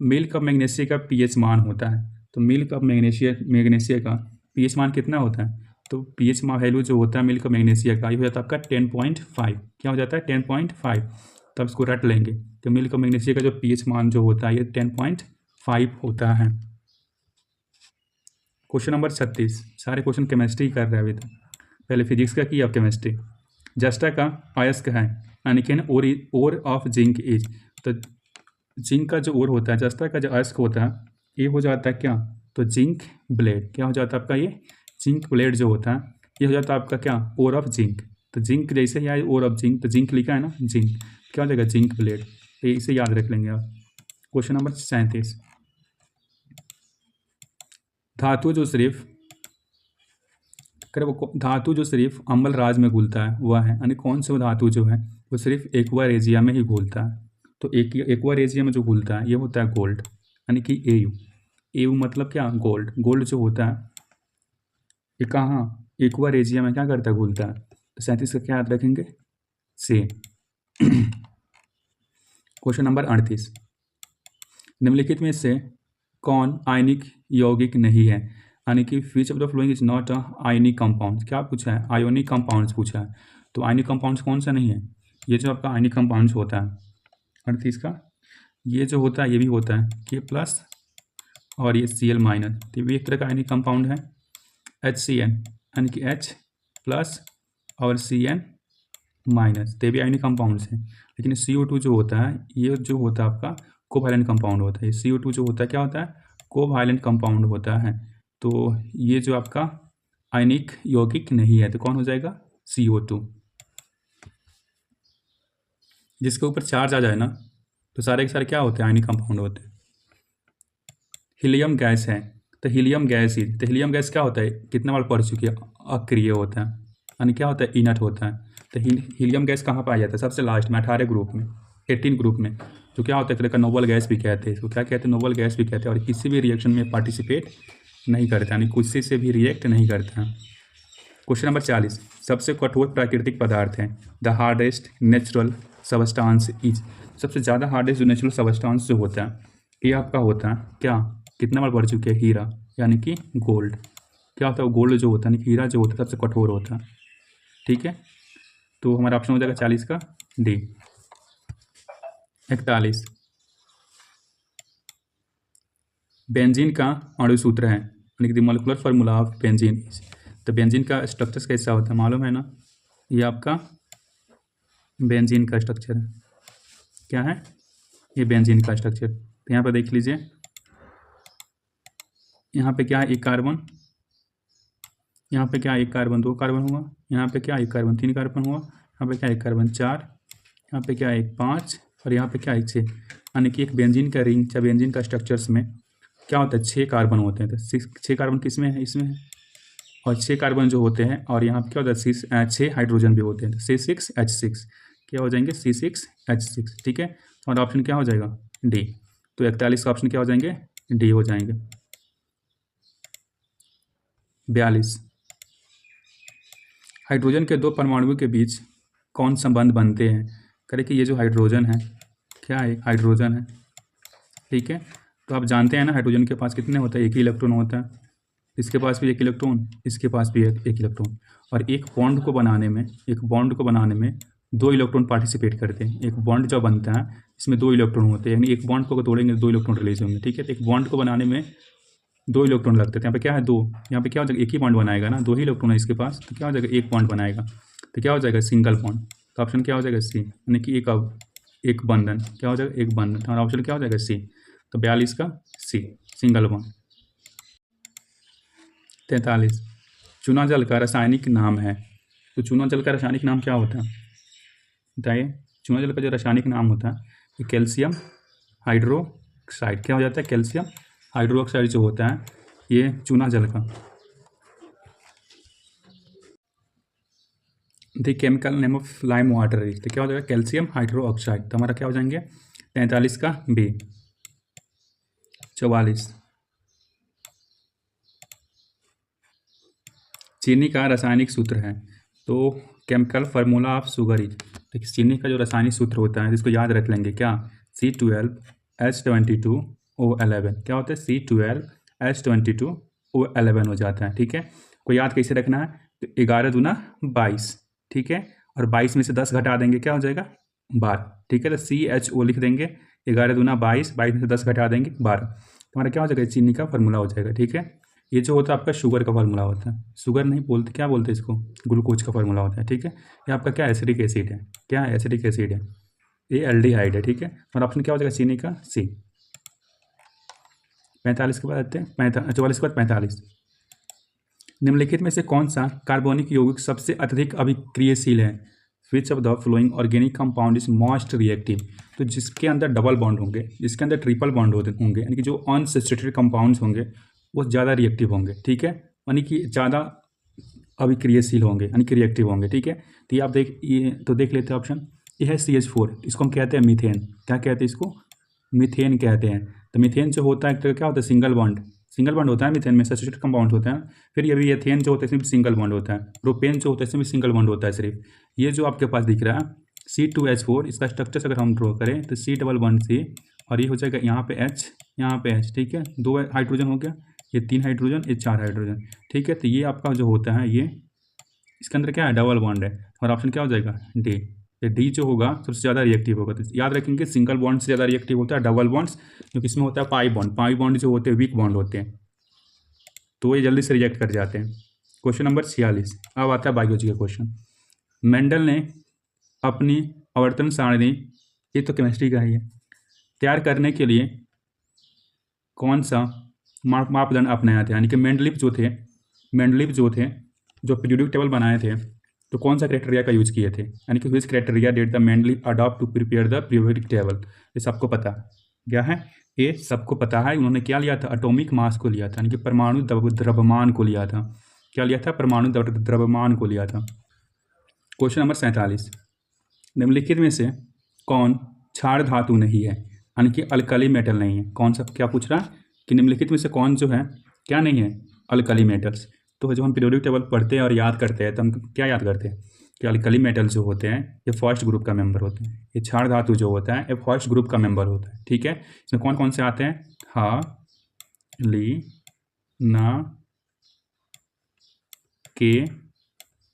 S1: मिल्क ऑफ मैग्नीशिया का pH मान होता है, तो मिल्क ऑफ मैग्नीशिया का pH मान कितना होता है, तो pH वैल्यू जो होता है मिल्क ऑफ मैग्नीशिया का, ये हो जाता है आपका 10.5। क्या हो जाता है, 10.5। तब इसको रट लेंगे, तो मिल्क ऑफ मैग्नीशिया का जो pH मान जो होता है ये 10.5 होता है। क्वेश्चन नंबर 36, सारे क्वेश्चन केमिस्ट्री कर रहे हैं अभी तक, पहले फिजिक्स का किया, अब केमिस्ट्री। जस्टा का अयस्क है, यानी कि ओर ऑफ जिंक इज, तो जिंक का जो ओर होता है, जस्ता का जो अयस्क होता है ये हो जाता है क्या, तो जिंक ब्लेड। क्या हो जाता है आपका, ये जिंक ब्लेड जो होता है ये हो जाता है आपका क्या, ओर ऑफ जिंक। तो जिंक जैसे यहाँ ओर ऑफ जिंक, तो जिंक लिखा है ना, जिंक, क्या हो जाएगा, जिंक ब्लेड। तो इसे याद रख लेंगे आप। क्वेश्चन नंबर 37, धातु जो सिर्फ अम्ल राज में घुलता है वह है, यानी कौन सा धातु जो है वो सिर्फ एक्वा रेजिया में ही घुलता है। तो एक्वा रेजिया में जो घुलता है ये होता है गोल्ड, यानी कि एयू मतलब क्या, गोल्ड। गोल्ड जो होता है ये कहाँ, एक्वा रेजिया में क्या करता है, घुलता है। तो 37 का क्या याद रखेंगे, से। क्वेश्चन नंबर 38, निम्नलिखित में से कौन आयनिक यौगिक नहीं है, यानी कि विच of the following is not a ionic compound. क्या पूछा है, आयोनिक कंपाउंड्स पूछा है। तो आयनिक कंपाउंड्स कौन सा नहीं है, ये जो आपका आयनिक कंपाउंड्स होता है 38 का, ये जो होता है ये भी होता है K+ और ये Cl-, तो ये भी एक तरह का आयनिक कंपाउंड है। HCN, यानी कि H+ और Cn-, तो ये भी आयनिक कंपाउंड्स हैं। लेकिन CO2 जो होता है ये जो होता है आपका कोवैलेंट कंपाउंड होता है। CO2 जो होता है क्या होता है, कोवैलेंट कंपाउंड होता है। तो ये जो आपका आयनिक यौगिक नहीं है, तो कौन हो जाएगा, CO2। जिसके ऊपर चार्ज आ जाए ना तो सारे के सारे क्या होते हैं, आयनिक कंपाउंड होते हैं। हीलियम गैस है, तो हीलियम गैस क्या होता है, कितना बार पढ़ चुकी है, अक्रिय होता है, यानी क्या होता है, इनर्ट होता है। तो हीलियम गैस कहाँ पाया जाता है, सबसे लास्ट में 18 ग्रुप में, 18 ग्रुप में, जो क्या होता है, एक तरह का नोबल गैस भी कहते हैं इसको। क्या कहते हैं, नोबल गैस भी कहते हैं। और किसी भी रिएक्शन में पार्टिसिपेट नहीं करता, यानी किसी से भी रिएक्ट नहीं करता। क्वेश्चन नंबर 40, सबसे कठोर प्राकृतिक पदार्थ है, the hardest natural substance is. सबसे ज़्यादा हार्डेस्ट जो नेचुरल सबस्टांस जो होता है ये आपका होता है क्या, कितना बार बढ़ चुके हैं, हीरा, यानी कि गोल्ड। क्या होता है, गोल्ड जो होता है, यानी हीरा जो होता है सबसे कठोर होता है, ठीक है, तो हमारा ऑप्शन हो जाएगा 40 का डी। 41 बेंजीन का अणु सूत्र है, यानी कि मोलिकुलर फार्मूला ऑफ बेंजीन। तो बेंजीन का स्ट्रक्चर कैसा होता है मालूम है ना, ये आपका बेंजीन का स्ट्रक्चर है। क्या है ये? बेंजीन का स्ट्रक्चर। तो यहाँ पर देख लीजिए, यहाँ पे क्या है? एक कार्बन, यहाँ पे क्या? एक कार्बन, 2 कार्बन हुआ, यहाँ पे क्या? एक कार्बन, 3 कार्बन हुआ, यहाँ पे क्या? एक कार्बन, 4, यहाँ पे क्या? एक 5, और यहाँ पे क्या? एक 6। यानी कि एक बेंजीन का रिंग या बेंजीन का स्ट्रक्चर्स में क्या होता है? 6 कार्बन होते हैं। तो 6 कार्बन किस में है? इसमें है। और 6 कार्बन जो होते हैं, और यहाँ पे क्या होता है? 6 हाइड्रोजन भी होते हैं। तो C6H6 क्या हो जाएंगे? C6H6। ठीक है, और ऑप्शन क्या हो जाएगा? डी। तो 41 का ऑप्शन क्या हो जाएंगे? डी हो जाएंगे। 42 हाइड्रोजन के 2 परमाणुओं के बीच कौन संबंध बनते हैं? करें कि ये जो हाइड्रोजन है, क्या है? हाइड्रोजन है। ठीक है, तो आप जानते हैं ना हाइड्रोजन के पास कितने होते हैं? एक ही इलेक्ट्रॉन होता है। इसके पास भी एक इलेक्ट्रॉन, इसके पास भी एक इलेक्ट्रॉन। और एक बॉन्ड को बनाने में 2 इलेक्ट्रॉन पार्टिसिपेट करते हैं। एक बॉन्ड जो बनता है इसमें 2 इलेक्ट्रॉन होते हैं, यानी एक बॉन्ड को तोड़ेंगे 2 इलेक्ट्रॉन रिलीज होंगे। ठीक है, तो एक बॉन्ड को बनाने में 2 इलेक्ट्रॉन लगते थे। यहाँ पे क्या है? 2। यहाँ पे क्या हो जाएगा? एक ही बॉन्ड बनाएगा ना, 2 ही इलेक्ट्रॉन है इसके पास, तो क्या हो जाएगा? एक बॉन्ड बनाएगा। तो क्या हो जाएगा? Single bond. तो ऑप्शन क्या हो जाएगा? सी, यानी कि एक बंधन। क्या हो जाएगा? एक बंधन। हमारा ऑप्शन क्या हो जाएगा? सी। तो 42 का सी, सिंगल बॉन्ड। 43 चूना जल का रासायनिक नाम है। तो चूना जल का रासायनिक नाम क्या होता है बताइए? चूना जल का जो रासायनिक नाम होता है ये कैल्शियम हाइड्रोक्साइड। क्या हो जाता है? कैल्शियम हाइड्रोक्साइड जो होता है ये चूना जल का। The chemical name of lime water is. तो क्या हो जाएगा? Calcium hydroxide. तो हमारा क्या हो जाएंगे? 43 का बी। 44 चीनी का रासायनिक सूत्र है। तो chemical formula of sugar is. तो चीनी का जो रासायनिक सूत्र होता है जिसको याद रख लेंगे, क्या? C12H22O11। क्या होता है? C12H22O11 हो जाता है। ठीक है, को याद कैसे रखना है? तो 11 दूना 22। ठीक है, और 22 में से 10 घटा देंगे, क्या हो जाएगा? 12। ठीक है, तो CHO लिख देंगे, 11 दूना 22, 22 में से 10 घटा देंगे 12। हमारा क्या हो जाएगा? चीनी का फार्मूला हो जाएगा। ठीक है, ये जो होता है आपका शुगर का फार्मूला होता है। शुगर नहीं बोलते, क्या बोलते हैं इसको? ग्लूकोज का फार्मूला होता है। ठीक है, ये आपका क्या? एसिडिक एसिड है। क्या है? एसिडिक एसिड है। ये एल्डिहाइड है। ठीक है, और ऑप्शन क्या हो जाएगा? चीनी का सी। 45 के बाद आते हैं 44 के बाद 45 निम्नलिखित में से कौन सा कार्बनिक यौगिक सबसे अत्यधिक अभिक्रियशील है? विच of the flowing organic compound is most reactive. तो जिसके अंदर डबल बॉन्ड होंगे, जिसके अंदर ट्रिपल बॉन्ड होंगे, यानी कि जो अनसैचुरेटेड कंपाउंड्स होंगे वो ज़्यादा रिएक्टिव होंगे। ठीक है, यानी कि ज़्यादा अभिक्रियशील होंगे, यानी कि रिएक्टिव होंगे। ठीक है, तो ये आप देख लेते हैं ऑप्शन। ये है CH4, इसको हम कहते हैं मीथेन। क्या कहते हैं इसको? मीथेन कहते हैं। तो मीथेन जो होता है तो क्या होता है? सिंगल बॉन्ड होता है मीथेन में, सैचुरेटेड कंपाउंड होता है। फिर ये भी एथेन जो होता है इसमें भी सिंगल बॉन्ड होता है। प्रोपेन जो होता है इसमें भी सिंगल बॉन्ड होता है सिर्फ। ये जो आपके पास दिख रहा है C2H4, इसका स्ट्रक्चर अगर हम ड्रॉ करें तो C+1C, और ये हो जाएगा यहाँ पे H, यहाँ पे H। ठीक है, 2 हाइड्रोजन हो गया, ये 3 हाइड्रोजन, ये 4 हाइड्रोजन। ठीक है, तो ये आपका जो होता है ये इसके अंदर क्या है? डबल बॉन्ड है। और ऑप्शन क्या हो जाएगा? डी। ये डी जो होगा सबसे ज़्यादा रिएक्टिव होगा। तो याद रखेंगे सिंगल बॉन्ड से ज़्यादा रिएक्टिव होता है डबल बॉन्ड्स, क्योंकि इसमें होता है पाई बॉन्ड जो होते हैं वीक बॉन्ड होते हैं, तो ये जल्दी से रिजेक्ट कर जाते हैं। क्वेश्चन नंबर 46 अब आता है बायोलॉजी का क्वेश्चन। मेंडल ने अपनी आवर्तन सारणी, ये तो केमिस्ट्री का ही है, तैयार करने के लिए कौन सा मापदंड अपनाया था? यानी कि मेंडलीव जो थे जो पीरियोडिक टेबल बनाए थे, तो कौन सा क्राइटेरिया का यूज किए थे? यानी कि which criteria did the Mendeleev adopt to prepare the periodic table. ये सबको पता क्या है? ये सबको पता है। उन्होंने क्या लिया था? एटॉमिक मास को लिया था, यानी कि परमाणु द्रव्यमान को लिया था। क्या लिया था? परमाणु द्रव्यमान को लिया था। क्वेश्चन नंबर 47 निम्नलिखित में से कौन क्षार धातु नहीं है, यानी कि अल्कली मेटल नहीं है? कौन सा? क्या पूछ रहा है कि निम्नलिखित में से कौन जो है क्या नहीं है? Alkali metals. तो जब हम पीरियोडिक टेबल पढ़ते हैं और याद करते हैं तो हम क्या याद करते हैं कि अल्कली मेटल जो होते हैं ये फर्स्ट ग्रुप का मेंबर होते हैं। ये क्षार धातु जो होता है ये फर्स्ट ग्रुप का मेंबर होता है। ठीक है, इसमें कौन कौन से आते हैं? ली ना के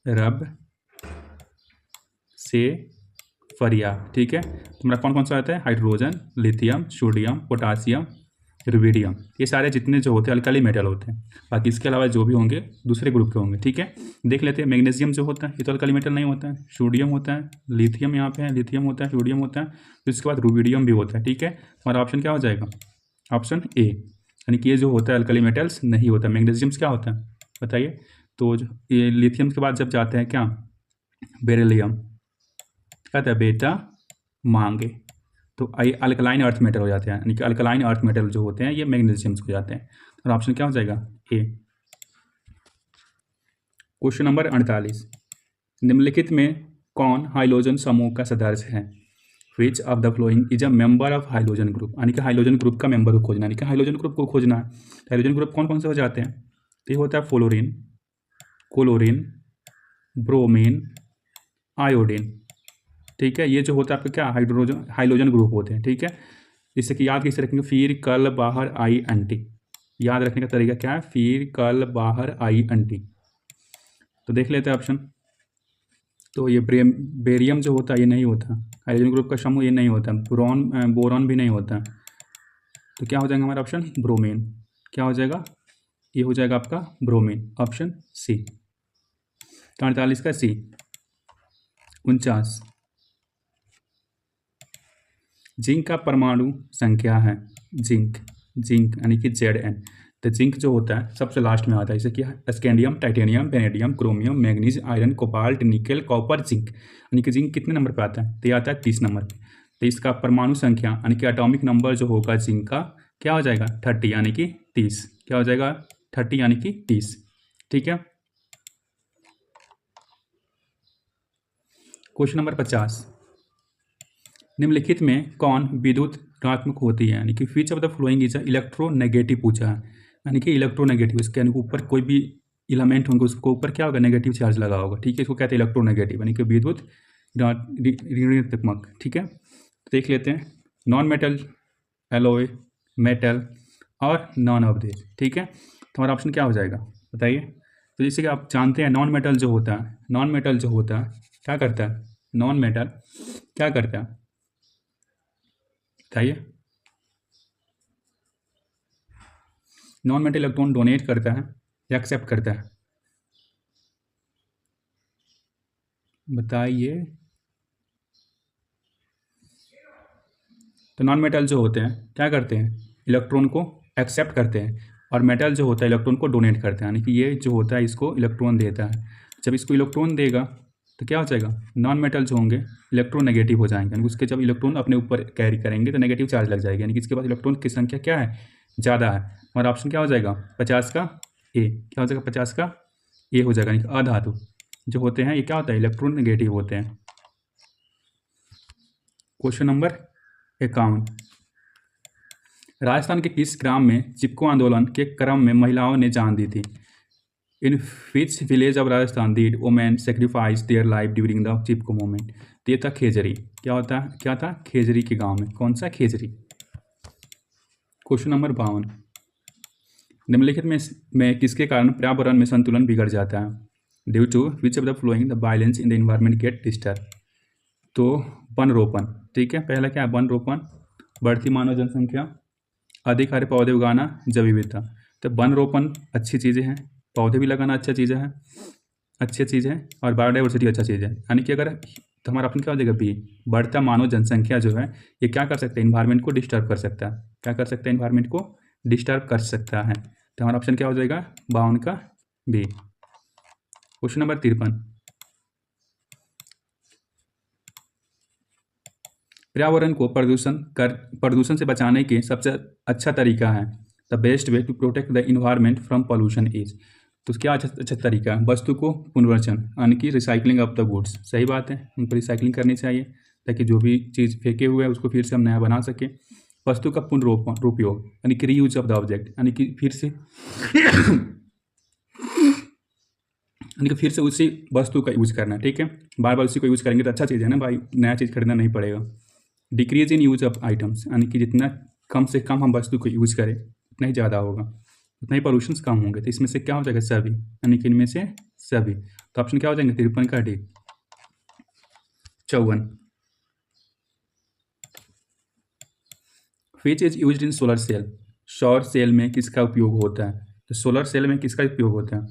S1: रब से फरिया, ठीक है। तो हमारा कौन कौन सा आता है, hydrogen, lithium, sodium, potassium, rubidium, ये सारे जितने जो होते हैं अल्कली मेटल होते हैं। बाकी इसके अलावा जो भी होंगे दूसरे ग्रुप के होंगे, ठीक है। देख लेते हैं, मैग्नीशियम जो होता है ये तो अल्कली मेटल नहीं होता है, सोडियम होता है, लिथियम यहाँ पे है, लिथियम होता है, सोडियम होता है, तो इसके बाद रुबिडियम भी होता है, ठीक है। हमारा ऑप्शन क्या हो जाएगा, ऑप्शन ए, यानी कि ये जो होता है अल्कली मेटल्स नहीं होता। मैग्नीशियम क्या होता है बताइए, तो ये लिथियम के बाद जब जाते हैं क्या, बेरिलियम, कहता है बेटा मांगे, तो ये अल्कलाइन अर्थ मेटल हो जाते हैं, यानी कि अल्कलाइन अर्थ मेटल जो होते हैं ये मैग्नीशियम हो जाते हैं। और ऑप्शन क्या हो जाएगा, ए। क्वेश्चन नंबर 48, निम्नलिखित में कौन हाइड्रोजन समूह का सदस्य है, विच of the following is a member of hydrogen group, यानी कि हाइड्रोजन ग्रुप का मेंबर को खोजना, यानी कि हाइड्रोजन ग्रुप को खोजना है। हाइड्रोजन ग्रुप कौन कौन से हो जाते हैं, तो ये होता है फ्लोरीन, क्लोरीन, ब्रोमीन, आयोडीन, ठीक है। ये जो होता है आपका क्या, हाइड्रोजन ग्रुप होते हैं, ठीक है। जिससे कि याद कैसे रखेंगे, फिर कल बाहर आई एंटी, याद रखने का तरीका क्या है, फिर कल बाहर आई एंटी। तो देख लेते हैं ऑप्शन, तो ये बेरियम जो होता है ये नहीं होता, हाइड्रोजन ग्रुप का समूह ये नहीं होता, बोरॉन भी नहीं होता, तो क्या हो जाएगा हमारा ऑप्शन ब्रोमीन, क्या हो जाएगा, ये हो जाएगा आपका ब्रोमीन, ऑप्शन सी। 48 का सी। 49, जिंक का परमाणु संख्या है, जिंक यानी कि Zn, तो जिंक जो होता है सबसे लास्ट में आता है, जैसे कि scandium, titanium, vanadium, chromium, manganese, iron, cobalt, nickel, copper, zinc, यानी कि जिंक कितने नंबर पे आता है, तो ये आता है 30 नंबर पे। तो इसका परमाणु संख्या यानी कि एटॉमिक नंबर जो होगा जिंक का क्या हो जाएगा 30, यानी कि 30, क्या हो जाएगा 30 यानी कि 30, ठीक है। क्वेश्चन नंबर 50, निम्नलिखित में कौन विद्युत ऋणात्मक होती है, यानी कि विच of the following is electronegative पूछा है, यानी कि इलेक्ट्रोनेगेटिव, इसके ऊपर कोई भी इलेमेंट होंगे उसको ऊपर क्या होगा, नेगेटिव चार्ज लगा होगा, ठीक है। इसको कहते हैं इलेक्ट्रोनेगेटिव, यानी कि विद्युत ऋणात्मक, ठीक है। देख लेते हैं, नॉन मेटल, एलॉय, मेटल और नॉन ऑफ दिस, ठीक है। तो हमारा ऑप्शन क्या हो जाएगा बताइए, तो जैसे कि आप जानते हैं नॉन मेटल जो होता है, नॉन मेटल जो होता है क्या करता है, नॉन मेटल क्या करता है बताइए, नॉन मेटल इलेक्ट्रॉन डोनेट करता है या एक्सेप्ट करता है, बताइए। तो नॉन मेटल जो होते हैं क्या करते हैं, इलेक्ट्रॉन को एक्सेप्ट करते हैं, और मेटल जो होता है इलेक्ट्रॉन को डोनेट करते हैं, यानी कि ये जो होता है इसको इलेक्ट्रॉन देता है। जब इसको इलेक्ट्रॉन देगा तो क्या हो जाएगा, नॉन मेटल जो होंगे इलेक्ट्रोनेगेटिव हो जाएंगे, यानी उसके जब इलेक्ट्रॉन अपने ऊपर कैरी करेंगे तो नेगेटिव चार्ज लग जाएगी, यानी कि इसके पास इलेक्ट्रॉन की संख्या क्या है, ज़्यादा है। हमारा ऑप्शन क्या हो जाएगा 50 का ए, क्या हो जाएगा 50 का ए हो जाएगा, यानी कि अधातु जो होते हैं ये क्या होता है, इलेक्ट्रोनेगेटिव होते हैं। क्वेश्चन नंबर 51, राजस्थान के किस ग्राम में चिपको आंदोलन के क्रम में महिलाओं ने जान दी थी, in which village of Rajasthan did women sacrifice their life during the Chipko movement, तो ये था खेजरी, क्या था खेजरी के गांव में, कौन सा खेजरी। क्वेश्चन नंबर 52, निम्नलिखित में किसके कारण पर्यावरण में संतुलन बिगड़ जाता है, due to which of the flowing the balance in the environment get disturb, तो वन रोपण, ठीक है। पहला क्या है वन रोपण, बढ़ती मानव जनसंख्या, अधिक हरे पौधे उगाना, जैव विविधता। तो वन रोपण अच्छी चीज़ें हैं, पौधे भी लगाना अच्छा चीज़ है, अच्छी चीज़ है, और बायोडाइवर्सिटी अच्छा चीज़ है, यानी कि अगर तो हमारा ऑप्शन क्या हो जाएगा बी, बढ़ता मानव जनसंख्या जो है ये क्या कर सकता है, इन्वायरमेंट को डिस्टर्ब कर सकता है, क्या कर सकता है, इन्वायरमेंट को डिस्टर्ब कर सकता है। तो हमारा ऑप्शन क्या हो जाएगा 52 का बी। क्वेश्चन नंबर 53, पर्यावरण को प्रदूषण से बचाने के सबसे अच्छा तरीका है, the best way to protect the environment from pollution is, तो क्या अच्छा तरीका है, वस्तु को पुनर्वचन, यानी कि रिसाइकलिंग ऑफ द गुड्स, सही बात है, उनको रिसाइकलिंग करनी चाहिए ताकि जो भी चीज़ फेंके हुए है उसको फिर से हम नया बना सकें। वस्तु का पुनरुपयोग यानी कि रीयूज ऑफ द ऑब्जेक्ट, यानी कि फिर से उसी वस्तु का यूज करना, ठीक है, बार बार उसी को यूज करेंगे तो अच्छा चीज़ है ना भाई, नया चीज़ खरीदना नहीं पड़ेगा। Decrease in use of items, यानी कि जितना कम से कम हम वस्तु को यूज करें उतना ही ज़्यादा होगा, उतना ही पॉल्यूशन कम होंगे, तो इसमें से क्या हो जाएगा सभी, यानी कि इनमें से सभी, तो ऑप्शन क्या हो जाएंगे 53 का D. 54। Which is used in solar cell, सौर सेल में किसका उपयोग होता है? तो सोलर सेल में किसका उपयोग होता है?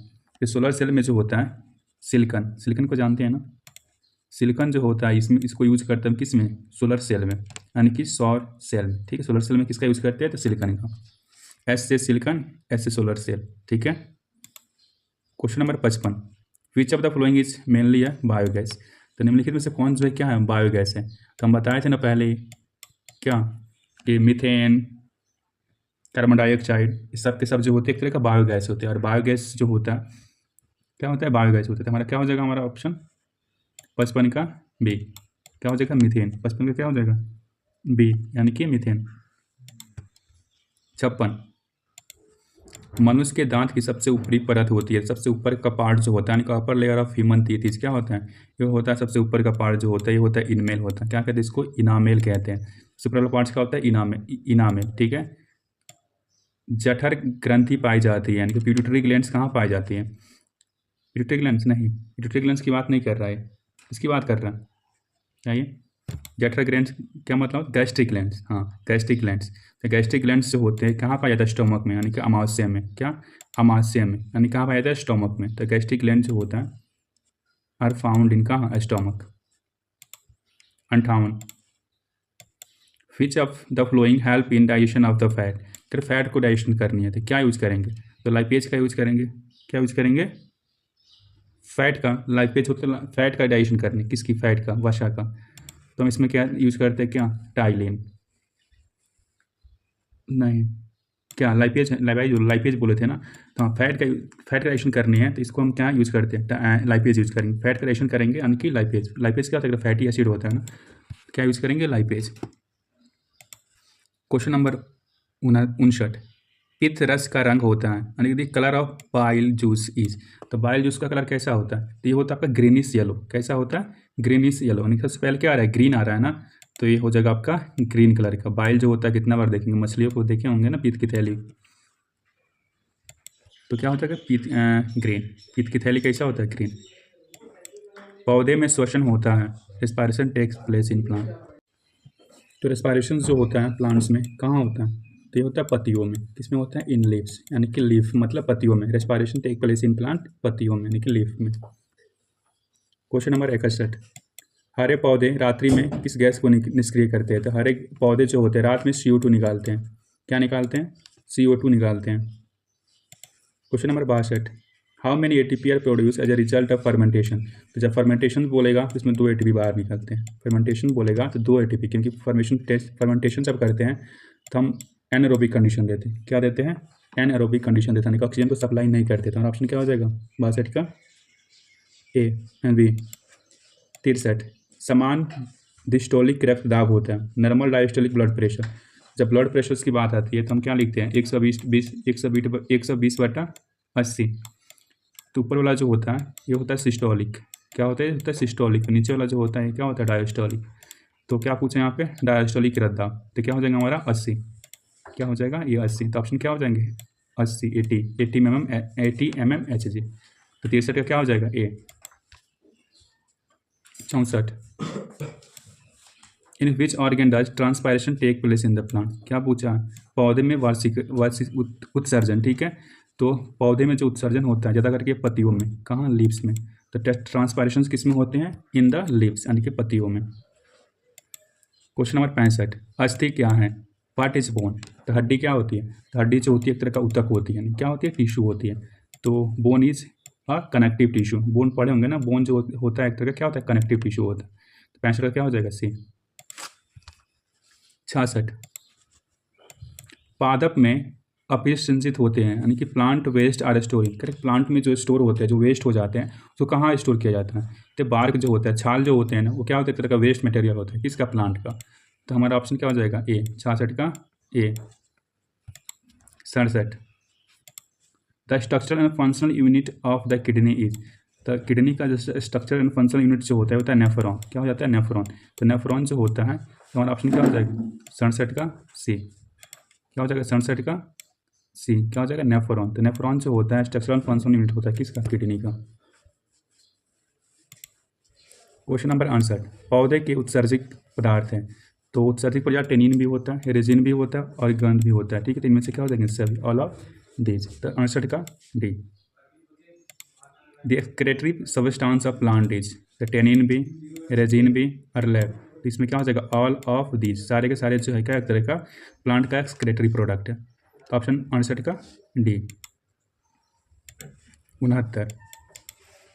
S1: तो सोलर सेल में जो होता है सिलिकॉन, सिलिकॉन को जानते हैं ना, सिलिकॉन जो होता है इसमें इसको यूज करते हैं किस में? सोलर सेल में, यानी कि सौर सेल में। ठीक है, सोलर सेल में किसका यूज करते हैं? तो सिलिकॉन का। एस से सिलिकॉन, एस से सोलर सेल। ठीक है। Question number 55, which of the following is mainly है बायोगैस। तो निम्नलिखित में से कौन जो है क्या है? बायोगैस है। तो हम बताए थे ना पहले क्या कि मीथेन, कार्बन डाइऑक्साइड, ये सब के सब जो होते हैं एक तरह का बायोगैस होते हैं। और बायोगैस जो होता है क्या होता है? बायोगैस होता है। तो हमारा क्या हो जाएगा? हमारा ऑप्शन 55 का बी क्या हो जाएगा? मीथेन। 55 का क्या हो जाएगा? बी, यानी कि मीथेन। 56, मनुष्य के दांत की सबसे ऊपरी परत होती है, सबसे ऊपर का पार्ट जो होता है, यानी upper layer of human teeth क्या होता है? ये होता है सबसे ऊपर का पार्ट जो होता है, ये होता है इनमेल होता है। क्या कहते हैं इसको? इनामेल कहते हैं। सबसे ऊपर पार्ट क्या होता है? Enamel, enamel. ठीक है। जठर ग्रंथि पाई जाती है, यानी कि पिट्यूटरी ग्लैंड्स कहाँ पाई जाती है? पिट्यूटरी ग्लैंड्स नहीं, पिट्यूटरी ग्लैंड्स की बात नहीं कर रहा है, इसकी बात कर रहा है। चाहिए जठर ग्लैंड्स क्या मतलब? Gastric glands. हाँ, गैस्ट्रिक ग्लैंड्स। तो गैस्ट्रिक ग्लैंड्स जो होते हैं कहाँ पाया जाता है? स्टोमक में, यानी कि अमाशय में। क्या? अमाशय में, यानी कहाँ पाया जाता है? स्टोमक में। तो गैस्ट्रिक ग्लैंड जो होता है आर फाउंड इन कहाँ? Stomach. 58, which of the flowing help in digestion of the fat. अगर फैट को डाइजेशन करनी है तो क्या यूज करेंगे? तो लाइपेज का यूज करेंगे। क्या यूज करेंगे? फैट का। लाइपेज होता है फैट का डाइजेशन करने, किसकी? फैट का, वसा का। तो हम इसमें क्या यूज करते हैं? क्या? टाइलिन। नहीं, क्या लाइपेज? लाइपेज बोले थे ना। तो हाँ, फैट का डाइजेशन करनी है तो इसको हम क्या यूज करते हैं? लाइपेज यूज करेंगे। फैट का डाइजेशन करेंगे यानी कि लाइपेज। लाइपेज क्या होता है? फैटी एसिड होता है ना, क्या यूज करेंगे? लाइपेज। क्वेश्चन नंबर 59, पित्त रस का रंग होता है, यानी कि colour of bile juice is. तो बाइल जूस का कलर कैसा होता है? तो ये होता है आपका ग्रीनिश येलो। कैसा होता है? Greenish yellow. यानी सबसे पहले क्या आ रहा है? ग्रीन आ रहा है ना, तो ये हो जाएगा आपका ग्रीन कलर का। बाइल जो होता है कितना बार देखेंगे? मछलियों को देखे होंगे ना, पित्त की थैली। तो क्या होता है? पित्त ग्रीन। पित्त की थैली कैसा होता है? ग्रीन। पौधे में श्वसन होता है, respiration takes place in plant. तो रेस्पायरेशन जो होता है प्लांट्स में कहाँ होता है? तो ये होता है पत्तियों में। किसमें होता है? इन लीव्स, यानी कि लीफ मतलब पत्तियों में। Respiration take place in plant, पत्तियों में यानी कि लीफ में। क्वेश्चन नंबर 61, हरे पौधे रात्रि में किस गैस को निष्क्रिय करते हैं? तो हरे पौधे जो होते हैं रात में CO2 निकालते हैं। क्या निकालते हैं? CO2 निकालते हैं। Question number 62, how many ATP are produce as a result of fermentation. तो जब फर्मेंटेशन बोलेगा तो इसमें 2 ATP बाहर निकलते हैं। फर्मेंटेशन बोलेगा तो 2 ATP, क्योंकि फर्मेंटेशन जब करते हैं तो हम एनएरोबिक कंडीशन देते हैं। क्या देते हैं? एनएरोबिक कंडीशन देते हैं, ऑक्सीजन को सप्लाई नहीं करते। तो हमारा ऑप्शन क्या हो जाएगा? 62 का ए एंड बी। 63, समान डिस्टोलिक रक्तदाब होता है, नॉर्मल डायस्टोलिक ब्लड प्रेशर। जब ब्लड प्रेशर की बात आती है तो हम क्या लिखते हैं? 120/80। तो ऊपर वाला जो होता है ये होता है सिस्टोलिक। क्या होता है? होता है सिस्टोलिक। नीचे वाला जो होता है क्या होता है? डायस्टोलिक। तो क्या पूछे यहाँ पे? डायस्टोलिक रद्दाब। तो क्या हो जाएगा हमारा? 80। क्या हो जाएगा? ये 80। तो ऑप्शन क्या हो जाएंगे? 80, 80 mm Hg। तो 63 का क्या हो जाएगा? A. 64, in which organ does transpiration take place in the plant. क्या पूछा? पौधे में वार्षिक उत्सर्जन। ठीक है, तो पौधे में जो उत्सर्जन होता है ज़्यादा करके पत्तियों में। कहाँ? लीव्स में। तो ट्रांसपायरेशन किस में होते हैं? इन द लीव्स, यानी कि पत्तियों में। क्वेश्चन नंबर 65, अस्थि क्या है? What is bone. तो हड्डी क्या होती है? तो हड्डी जो होती है एक तरह का ऊतक होती है, यानी क्या होती है? टिश्यू होती है। तो bone is a connective tissue. Bone पढ़े होंगे ना, बोन जो होता है एक तरह का क्या होता है? कनेक्टिव टिश्यू होता है। तो 65 का क्या हो जाएगा? सी। 66, पादप में अपशिष्ट संचित होते हैं, यानी कि plant waste are storing. Correct, plant में जो स्टोर होते हैं, जो वेस्ट हो जाते हैं तो कहाँ स्टोर किया जाता है? तो बार्क जो होता है, छाल जो होते हैं ना, वो क्या होता है? एक तरह का वेस्ट मटेरियल होता है। किसका? प्लांट का। तो हमारा ऑप्शन क्या हो जाएगा? ए। 66 का ए। 67, the structural and functional unit of the kidney is. तो किडनी का जो स्ट्रक्चर एंड फंक्शनल यूनिट जो होता है नेफ्रॉन। क्या हो जाता है? नेफ्रॉन। तो नेफ्रॉन जो होता है तो हमारा ऑप्शन क्या हो जाएगा? 67 का सी। क्या हो जाएगा? 67 का सी। क्या हो जाएगा? नेफ्रॉन। तो नेफ्रॉन जो होता है स्ट्रक्चरल फंक्शनल यूनिट होता है किसका? किडनी का। क्वेश्चन नंबर 68, पौधे के उत्सर्जित पदार्थ हैं। तो उत्सर्जित पदार्थ टेनिन भी होता है, रेजिन भी होता है और गंध भी होता है। ठीक है, तो इनमें से क्या हो जाएंगे सभी, ऑल ऑफ दीज। तो 68 का D. The excretory substance of plant is the tannin भी, रेजिन भी और लैब। तो इसमें क्या हो जाएगा, ऑल ऑफ दीज, सारे के सारे जो है क्या एक तरह का प्लांट का एक्सक्रेटरी प्रोडक्ट है। तो ऑप्शन 68 का D. 69,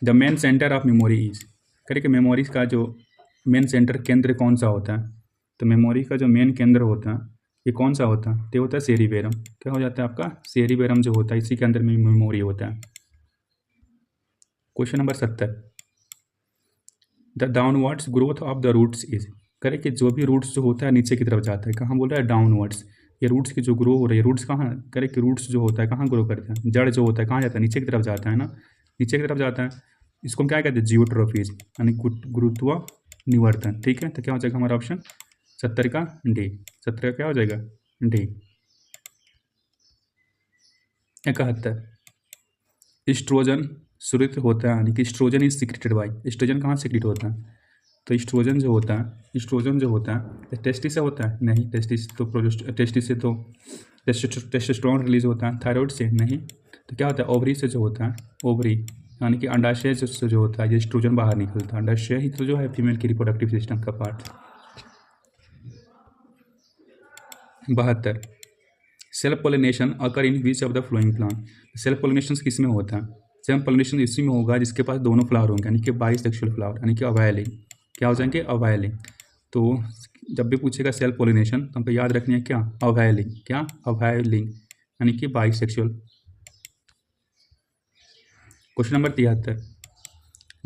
S1: the main centre of memory is, करें कि मेमोरी का जो मेन सेंटर केंद्र कौन सा होता है। तो मेमोरी का जो मेन केंद्र होता है ये कौन सा होता है, तो होता है सेरिबेरम। क्या हो जाता है आपका, सेरिबेरम जो होता है इसी के अंदर में मेमोरी होता है। Question number 70, the downwards growth of the roots is, करें कि जो भी रूट्स जो होता है नीचे की तरफ जाता है, कहाँ बोल रहा है, डाउनवर्ड्स। ये रूट्स की जो ग्रो हो रही है, रूट्स कहाँ, करें कि रूट्स जो होता है कहाँ ग्रो करता है, जड़ जो होता है कहाँ जाता है, नीचे की तरफ जाता है ना, नीचे की तरफ जाता है। इसको हम क्या कहते हैं, जियोट्रोफीज, यानी गुरुत्व निवर्तन। ठीक है, तो क्या हो जाएगा हमारा ऑप्शन 70 का डी। 70 का क्या हो जाएगा, डी। 71, एस्ट्रोजन स्रुत होता है, यानी कि oestrogen is secreted by, oestrogen कहाँ सिक्रेट होता है। तो एस्ट्रोजन जो होता है, एस्ट्रोजन जो होता है टेस्टिस से होता है, नहीं, टेस्टिस तो टेस्टिस से तो टेस्टोस्टेरोन रिलीज होता है, थायराइड से नहीं। तो क्या होता है, ओवरी से जो होता है, ओवरी यानी कि अंडाशय से जो होता है ये एस्ट्रोजन बाहर निकलता है। अंडाशय ही तो जो है फीमेल की रिप्रोडक्टिव सिस्टम का part. 72, self pollination occur in which of the flowing plant, self pollination किस में होता है, सेल्फ पोलिनेशन इसी में होगा जिसके पास दोनों फ्लावर होंगे, यानी कि बाइसेक्सुअल फ्लावर, यानी कि अवायलिंग। क्या हो जाएंगे, अवायलिंग। तो जब भी पूछेगा सेल्फ पोलिनेशन तो हमको याद रखनी है क्या, अवायलिंग, क्या अवायलिंग, यानी कि बाइसेक्सुअल। क्वेश्चन नंबर 73,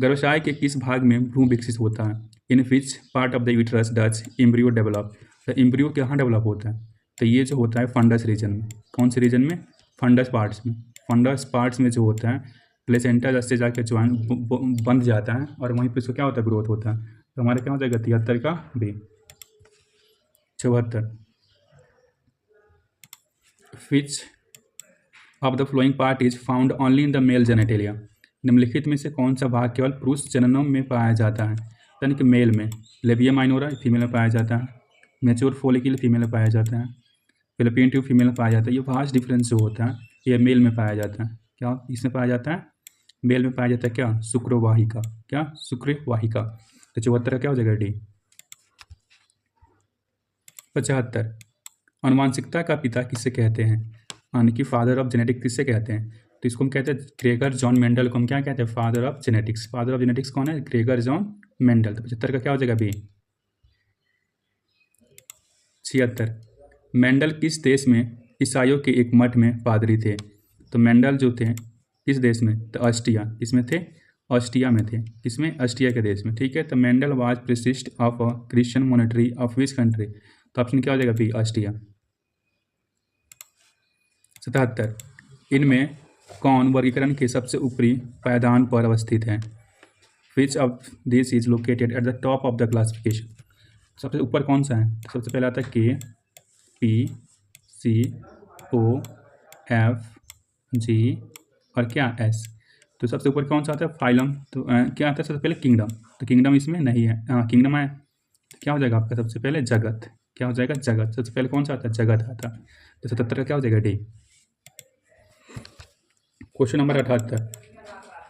S1: गर्भाशय के किस भाग में भ्रूण विकसित होता है, in which part of the uterus does embryo develop, तो एम्ब्रियो कहाँ डेवलप होता है, तो ये जो होता है फंडस रीजन में। कौन से रीजन में, फंडस पार्ट्स में। फंडस पार्ट्स में जो होता है प्लेसेंटा जैसे जाके ज्वाइन बंध जाता है और वहीं पे उसको क्या होता है, ग्रोथ होता है। तो हमारे क्या हो जाएगा 73 का B. 74, which of the flowing part is found only in the male genitalia, निम्नलिखित में से कौन सा भाग केवल पुरुष जननों में पाया जाता है, यानी कि मेल में। लेबिया माइनोरा फीमेल में पाया जाता है, मैच्योर फोलिकल फीमेल में पाया जाता है, फिलिपियन ट्यूब फीमेल में पाया जाता है। ये वास्ट डिफरेंस जो होता है ये मेल में पाया जाता है। क्या इसमें पाया जाता है, मेल में पाया जाता है, क्या शुक्रवाहिका, क्या शुक्रवाहिका। तो 74 क्या हो जाएगा डी। 75, अनुवांशिकता का पिता किसे कहते हैं, यानी कि फादर ऑफ जेनेटिक्स किसे कहते हैं, तो इसको हम कहते हैं ग्रेगर जॉन मेंडल को हम क्या कहते हैं, father of genetics. Father of genetics कौन है, ग्रेगर जॉन मेंडल। तो 75 का क्या हो जाएगा बी। 76, मेंडल किस देश में ईसाइयों के एक मठ में पादरी थे, तो मेंडल जो थे किस देश में, तो ऑस्ट्रिया, किसमें थे, ऑस्ट्रिया में थे, किसमें, ऑस्ट्रिया के देश में। ठीक है, तो Mendel was priest of a Christian monastery of which country, तो ऑप्शन क्या हो जाएगा बी, ऑस्ट्रिया। 77, इनमें कौन वर्गीकरण के सबसे ऊपरी पायदान पर अवस्थित है, which of this is located at the top of the classification, सबसे ऊपर कौन सा है, सबसे पहले आता है के, पी, सी, ओ, एफ, जी और क्या, एस। तो सबसे ऊपर कौन सा आता है, फाइलम। तो क्या आता है सबसे पहले, किंगडम। तो किंगडम इसमें नहीं है, हाँ किंगडम है। तो क्या हो जाएगा आपका सबसे पहले, जगत। क्या हो जाएगा, जगत। सबसे पहले कौन सा आता है, जगत आता है। तो 77 का क्या हो जाएगा डी। क्वेश्चन नंबर 78,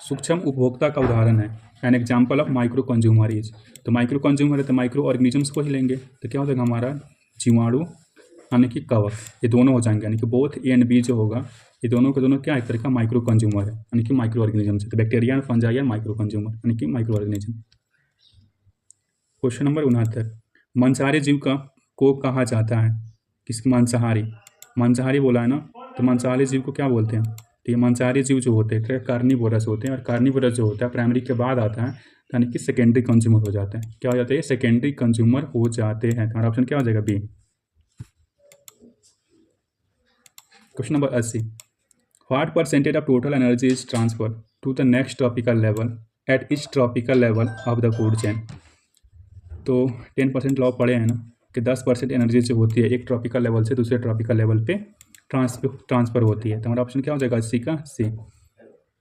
S1: सूक्ष्म उपभोक्ता का उदाहरण है, an example of micro consumer is, तो माइक्रो कंज्यूमर है तो माइक्रो ऑर्गेनिजम्स को ही लेंगे। तो क्या हो जाएगा हमारा, जीवाणु यानी कि कवक, ये दोनों हो जाएंगे, यानी कि बोथ ए एंड बी जो होगा ये दोनों के दोनों क्या एक तरह का माइक्रो कंज्यूमर है, यानी कि माइक्रो ऑर्गेनिज्म है। तो बैक्टीरिया, फंजाई, माइक्रो कंज्यूमर यानी कि माइक्रो ऑर्गेनिज्म। क्वेश्चन नंबर 69, मांसाहारी जीव को कहा जाता है, किस, मांसाहारी, मांसाहारी बोला है ना, तो मांसाहारी जीव को क्या बोलते हैं, तो ये मांसाहारी जीव जो होते हैं कार्निवोरस होते हैं, और कार्निवोरस जो होता है प्राइमरी के बाद आता है, यानी कि सेकेंडरी कंज्यूमर हो जाते हैं। क्या हो जाते हैं, सेकेंडरी कंज्यूमर हो जाते हैं। हमारा ऑप्शन क्या हो जाएगा B. Question number 80, what percentage of total energy is transfer to the next tropical level at each tropical level of the food chain. तो 10% लॉ पढ़े हैं ना कि 10% एनर्जी जो होती है एक ट्रॉपिकल लेवल से दूसरे ट्रॉपिकल लेवल पे ट्रांसफ़र होती है। तो हमारा ऑप्शन क्या हो जाएगा, सी का सी।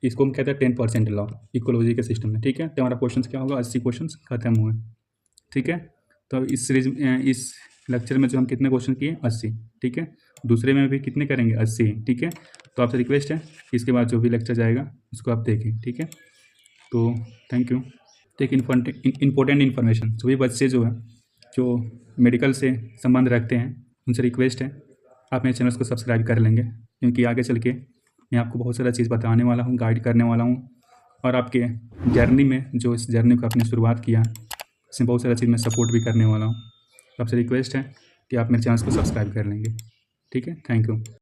S1: इसको हम कहते हैं 10% लॉ इकोलॉजी के सिस्टम में, ठीक है। तो हमारा क्वेश्चन क्या होगा, 80 क्वेश्चन खत्म हुए, ठीक है। तो इस सीरीज इस लेक्चर में जो हम कितने क्वेश्चन किए, 80, ठीक है। दूसरे में भी कितने करेंगे, 80, ठीक है। तो आपसे रिक्वेस्ट है कि इसके बाद जो भी लेक्चर जाएगा उसको आप देखें, ठीक है। तो थैंक यू। तो एक इम्पोर्टेंट इन्फॉर्मेशन, सभी बच्चे जो है जो मेडिकल से संबंध रखते हैं उनसे रिक्वेस्ट है आप मेरे चैनल को सब्सक्राइब कर लेंगे, क्योंकि आगे चल के मैं आपको बहुत सारा चीज़ बताने वाला हूँ, गाइड करने वाला हूँ, और आपके जर्नी में जो इस जर्नी को आपने शुरुआत किया इसमें बहुत सारा चीज़ मैं सपोर्ट भी करने वाला हूँ। तो आपसे रिक्वेस्ट है कि आप मेरे चैनल को सब्सक्राइब कर लेंगे, ठीक है। Thank you.